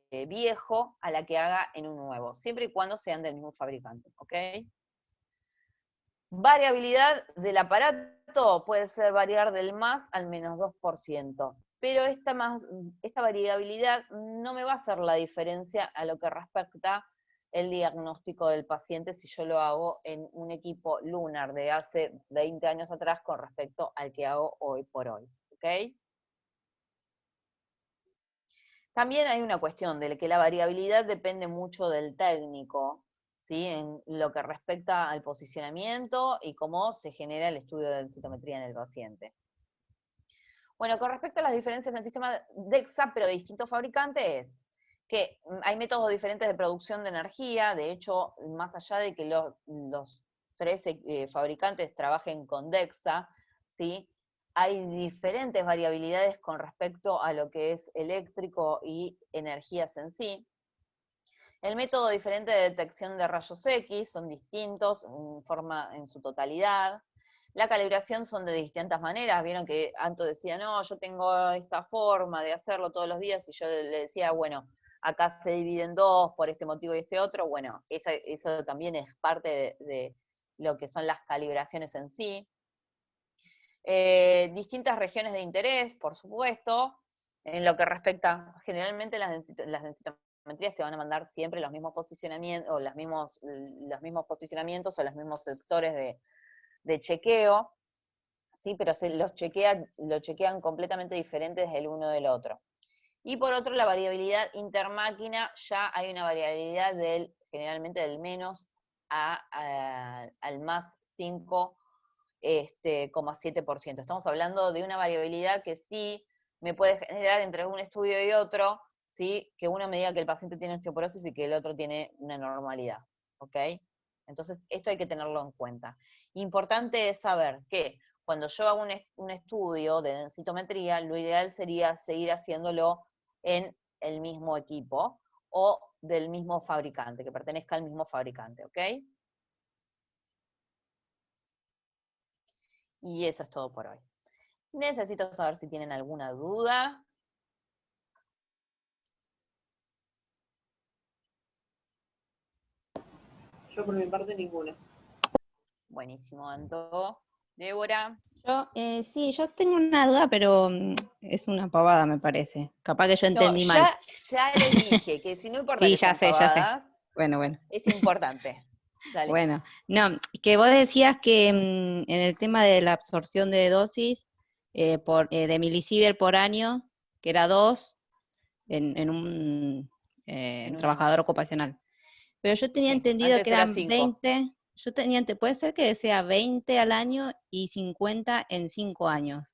viejo a la que haga en un nuevo, siempre y cuando sean del mismo fabricante, ¿ok? Variabilidad del aparato puede ser variar del más al menos 2%, pero esta variabilidad no me va a hacer la diferencia a lo que respecta el diagnóstico del paciente si yo lo hago en un equipo lunar de hace 20 años atrás con respecto al que hago hoy por hoy, ¿ok? También hay una cuestión de que la variabilidad depende mucho del técnico, ¿sí? En lo que respecta al posicionamiento y cómo se genera el estudio de densitometría en el paciente. Bueno, con respecto a las diferencias en el sistema DEXA, pero de distintos fabricantes, es que hay métodos diferentes de producción de energía. De hecho, más allá de que los tres fabricantes trabajen con DEXA, ¿sí? Hay diferentes variabilidades con respecto a lo que es eléctrico y energías en sí. El método diferente de detección de rayos X son distintos en su totalidad. La calibración son de distintas maneras. Vieron que Anto decía, no, yo tengo esta forma de hacerlo todos los días, y yo le decía, bueno, acá se divide en dos por este motivo y este otro. Bueno, eso también es parte de lo que son las calibraciones en sí. Distintas regiones de interés, por supuesto, en lo que respecta, generalmente las densitometrías te van a mandar siempre los mismos posicionamientos, o los mismos posicionamientos, o los mismos sectores de chequeo, ¿sí? Pero lo chequean completamente diferentes el uno del otro. Y por otro, la variabilidad intermáquina, ya hay una variabilidad generalmente del menos al más 5,7%. Estamos hablando de una variabilidad que sí me puede generar entre un estudio y otro, ¿sí? Que uno me diga que el paciente tiene osteoporosis y que el otro tiene una normalidad, ¿ok? Entonces, esto hay que tenerlo en cuenta. Importante es saber que cuando yo hago un estudio de densitometría, lo ideal sería seguir haciéndolo en el mismo equipo o del mismo fabricante, que pertenezca al mismo fabricante, ¿ok? Y eso es todo por hoy. Necesito saber si tienen alguna duda. Yo por mi parte ninguna. Buenísimo, Anto. Débora. Sí, yo tengo una duda, pero es una pavada, me parece. Capaz que yo entendí mal. Ya les dije que si no importa Sí, que sean ya sé. pavadas, Bueno. es importante. Dale. Bueno, no, que vos decías que en el tema de la absorción de dosis de milisievert por año, que era 2 en un trabajador ocupacional. Pero yo tenía entendido que eran 20, puede ser que sea 20 al año y 50 en 5 años,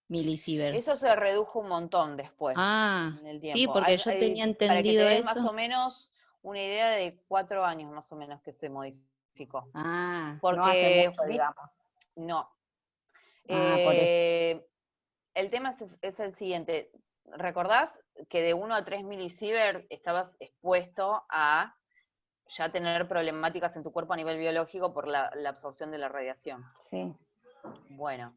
milisievert. Eso se redujo un montón después, en el tiempo. Sí, porque yo tenía entendido para que te des eso. más o menos una idea de 4 años más o menos que se modificó. Porque, no hace mucho, digamos. No. Por eso. El tema es el siguiente. ¿Recordás que de 1 a 3 milisievert estabas expuesto a ya tener problemáticas en tu cuerpo a nivel biológico por la absorción de la radiación? Sí. Bueno,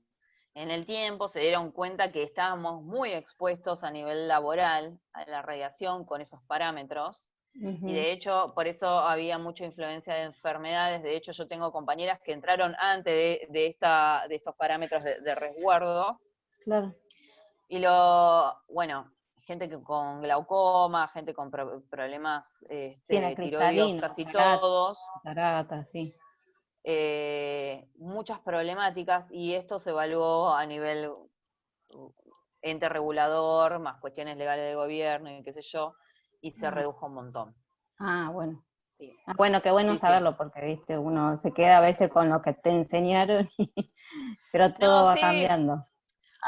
en el tiempo se dieron cuenta que estábamos muy expuestos a nivel laboral a la radiación con esos parámetros, y de hecho por eso había mucha influencia de enfermedades. De hecho, yo tengo compañeras que entraron antes de estos parámetros de resguardo. Claro. Y gente con glaucoma, gente con problemas tiroideos, casi todos. Catarata, sí. muchas problemáticas, y esto se evaluó a nivel ente regulador, más cuestiones legales de gobierno y qué sé yo, y se redujo un montón. Ah, bueno. Sí. Ah, bueno, qué bueno Sí, sí. saberlo, porque viste, uno se queda a veces con lo que te enseñaron, pero todo No, va sí, cambiando.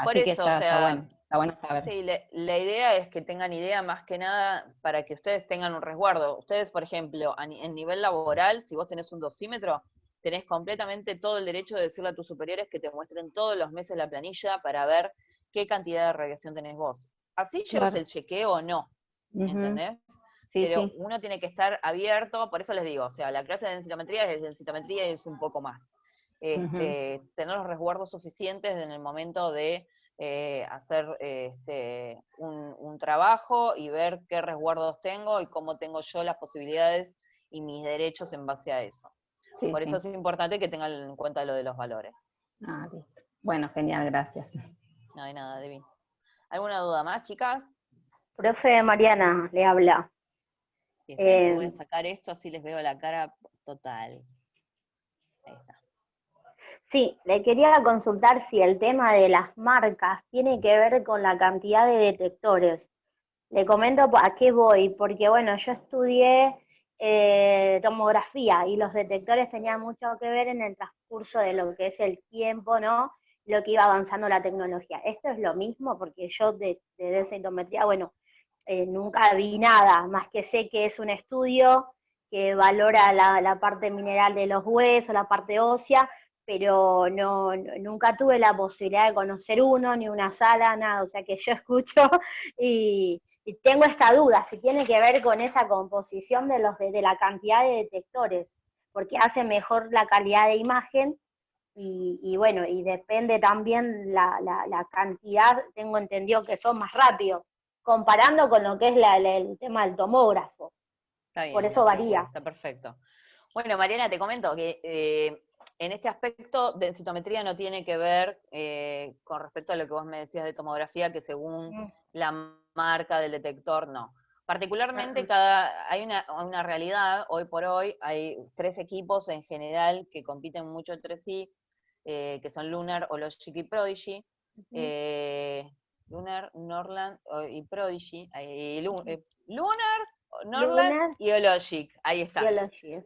por Así que eso, o está sea, bueno saber. sí, la idea es que tengan idea más que nada para que ustedes tengan un resguardo. Ustedes, por ejemplo, en nivel laboral, si vos tenés un dosímetro, tenés completamente todo el derecho de decirle a tus superiores que te muestren todos los meses la planilla para ver qué cantidad de radiación tenés vos. Así llevas Claro. el chequeo o no, Ujú. ¿entendés? Sí, Pero sí. uno tiene que estar abierto, por eso les digo, o sea, la clase de densitometría es un poco más. Tener los resguardos suficientes en el momento de hacer un trabajo y ver qué resguardos tengo y cómo tengo yo las posibilidades y mis derechos en base a eso. Sí, Por sí. eso es importante que tengan en cuenta lo de los valores. Ah, listo. Bueno, genial, gracias. No hay nada, Debbie. ¿Alguna duda más, chicas? Profe Mariana, le habla. Si esperen que voy a sacar esto, así les veo la cara total. Ahí está. Sí, le quería consultar si el tema de las marcas tiene que ver con la cantidad de detectores. Le comento a qué voy, porque bueno, yo estudié tomografía y los detectores tenían mucho que ver en el transcurso de lo que es el tiempo, ¿no? Lo que iba avanzando la tecnología. Esto es lo mismo, porque yo de densitometría, bueno, nunca vi nada, más que sé que es un estudio que valora la parte mineral de los huesos, la parte ósea, pero nunca tuve la posibilidad de conocer uno, ni una sala, nada, o sea que yo escucho y tengo esta duda, si tiene que ver con esa composición de la cantidad de detectores, porque hace mejor la calidad de imagen y bueno, y depende también la cantidad, tengo entendido que son más rápidos, comparando con lo que es el tema del tomógrafo. Está bien, Por eso sí, sí, varía. está perfecto. Bueno, Mariana, te comento que en este aspecto, densitometría no tiene que ver con respecto a lo que vos me decías de tomografía, que según la marca del detector, no. Particularmente, hay una realidad, hoy por hoy, hay 3 equipos en general que compiten mucho entre sí, que son Lunar, Hologic y Prodigy. Lunar, Norland y Prodigy. Lunar, Norland Lunar y Hologic, ahí está. Biology.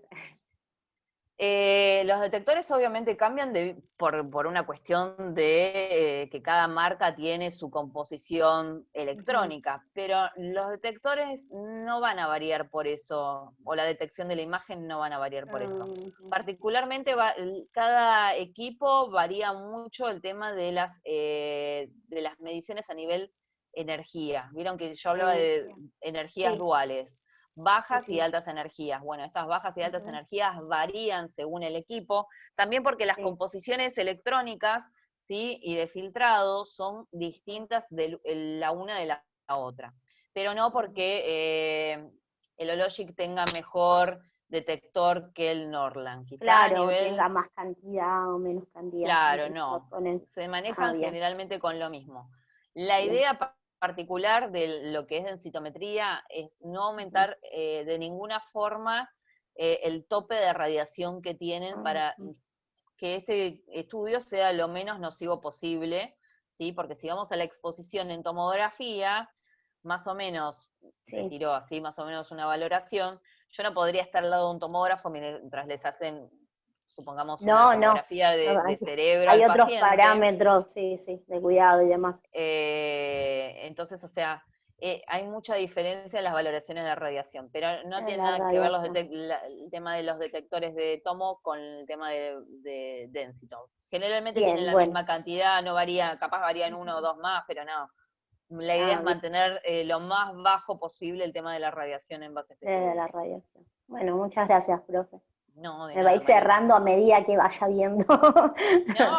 Los detectores obviamente cambian por una cuestión de que cada marca tiene su composición electrónica, pero los detectores no van a variar por eso, o la detección de la imagen no van a variar por eso. Particularmente cada equipo varía mucho el tema de las mediciones a nivel energía. Vieron que yo hablaba de energías duales. Bajas y altas energías. Bueno, estas bajas y altas energías varían según el equipo, también porque las composiciones electrónicas, ¿sí?, y de filtrado son distintas de la una de la otra. Pero no porque el Hologic tenga mejor detector que el Norland. Quizá Claro, a nivel... tenga más cantidad o menos cantidad. Claro, no. Se manejan generalmente con lo mismo. La idea particular de lo que es densitometría es no aumentar de ninguna forma el tope de radiación que tienen para que este estudio sea lo menos nocivo posible, ¿sí? Porque si vamos a la exposición en tomografía, más o menos, te tiró así más o menos una valoración, yo no podría estar al lado de un tomógrafo mientras les hacen, supongamos, una tomografía de cerebro hay al otros paciente. parámetros, de cuidado y demás. Entonces, o sea, hay mucha diferencia en las valoraciones de radiación, pero no tiene la nada que ver radiación. el tema de los detectores de tomo con el tema de densito. Generalmente Bien, tienen la misma cantidad, no varía, capaz varían 1 o 2 más, pero no. La idea es mantener lo más bajo posible el tema de la radiación en base a este estudio. De la radiación. Bueno, muchas gracias, profe. No, de Me va a nada, ir cerrando a medida que vaya viendo no,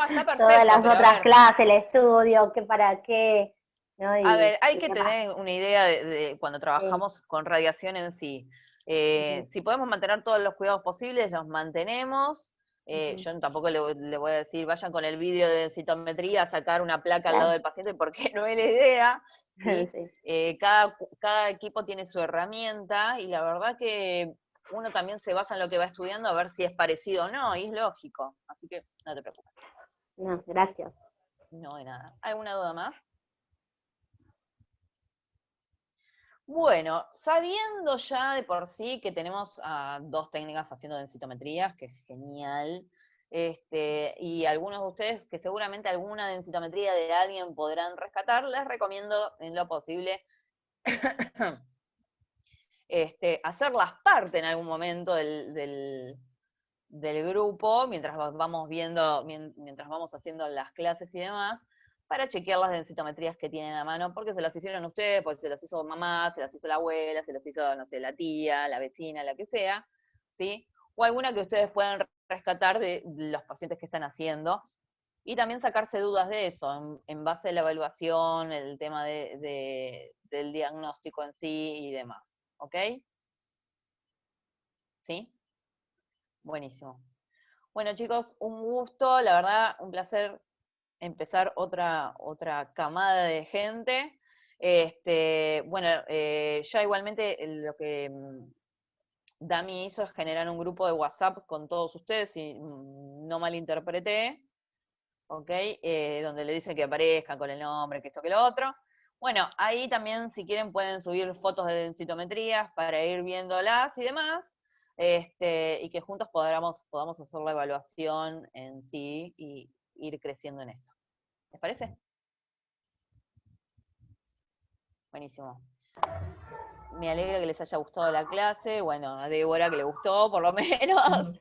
está perfecto, todas las pero otras clases, el estudio, qué para qué. ¿No? A ver, hay que tener una idea de cuando trabajamos con radiación en sí. Si podemos mantener todos los cuidados posibles, los mantenemos. Yo tampoco le voy a decir, vayan con el vidrio de densitometría a sacar una placa al lado del paciente, porque no es la idea. ¿Sí? Cada equipo tiene su herramienta, y la verdad que uno también se basa en lo que va estudiando a ver si es parecido o no, y es lógico. Así que no te preocupes. No, gracias. No hay nada. ¿Alguna duda más? Bueno, sabiendo ya de por sí que tenemos a 2 técnicas haciendo densitometrías, que es genial, y algunos de ustedes que seguramente alguna densitometría de alguien podrán rescatar, les recomiendo en lo posible hacerlas parte en algún momento del grupo, mientras vamos viendo, mientras vamos haciendo las clases y demás, para chequear las densitometrías que tienen a mano, porque se las hicieron ustedes, porque se las hizo mamá, se las hizo la abuela, se las hizo, no sé, la tía, la vecina, la que sea, ¿sí? O alguna que ustedes puedan rescatar de los pacientes que están haciendo, y también sacarse dudas de eso, en base a la evaluación, el tema del diagnóstico en sí y demás, ¿ok? ¿Sí? Buenísimo. Bueno, chicos, un gusto, la verdad, un placer empezar otra camada de gente. Bueno, ya igualmente lo que Dami hizo es generar un grupo de WhatsApp con todos ustedes, si no malinterpreté, ¿ok? Donde le dice que aparezcan con el nombre, que esto, que lo otro. Bueno, ahí también, si quieren, pueden subir fotos de densitometrías para ir viéndolas y demás, y que juntos podamos hacer la evaluación en sí y ir creciendo en esto. ¿Les parece? Buenísimo. Me alegra que les haya gustado la clase, bueno, a Débora que le gustó, por lo menos.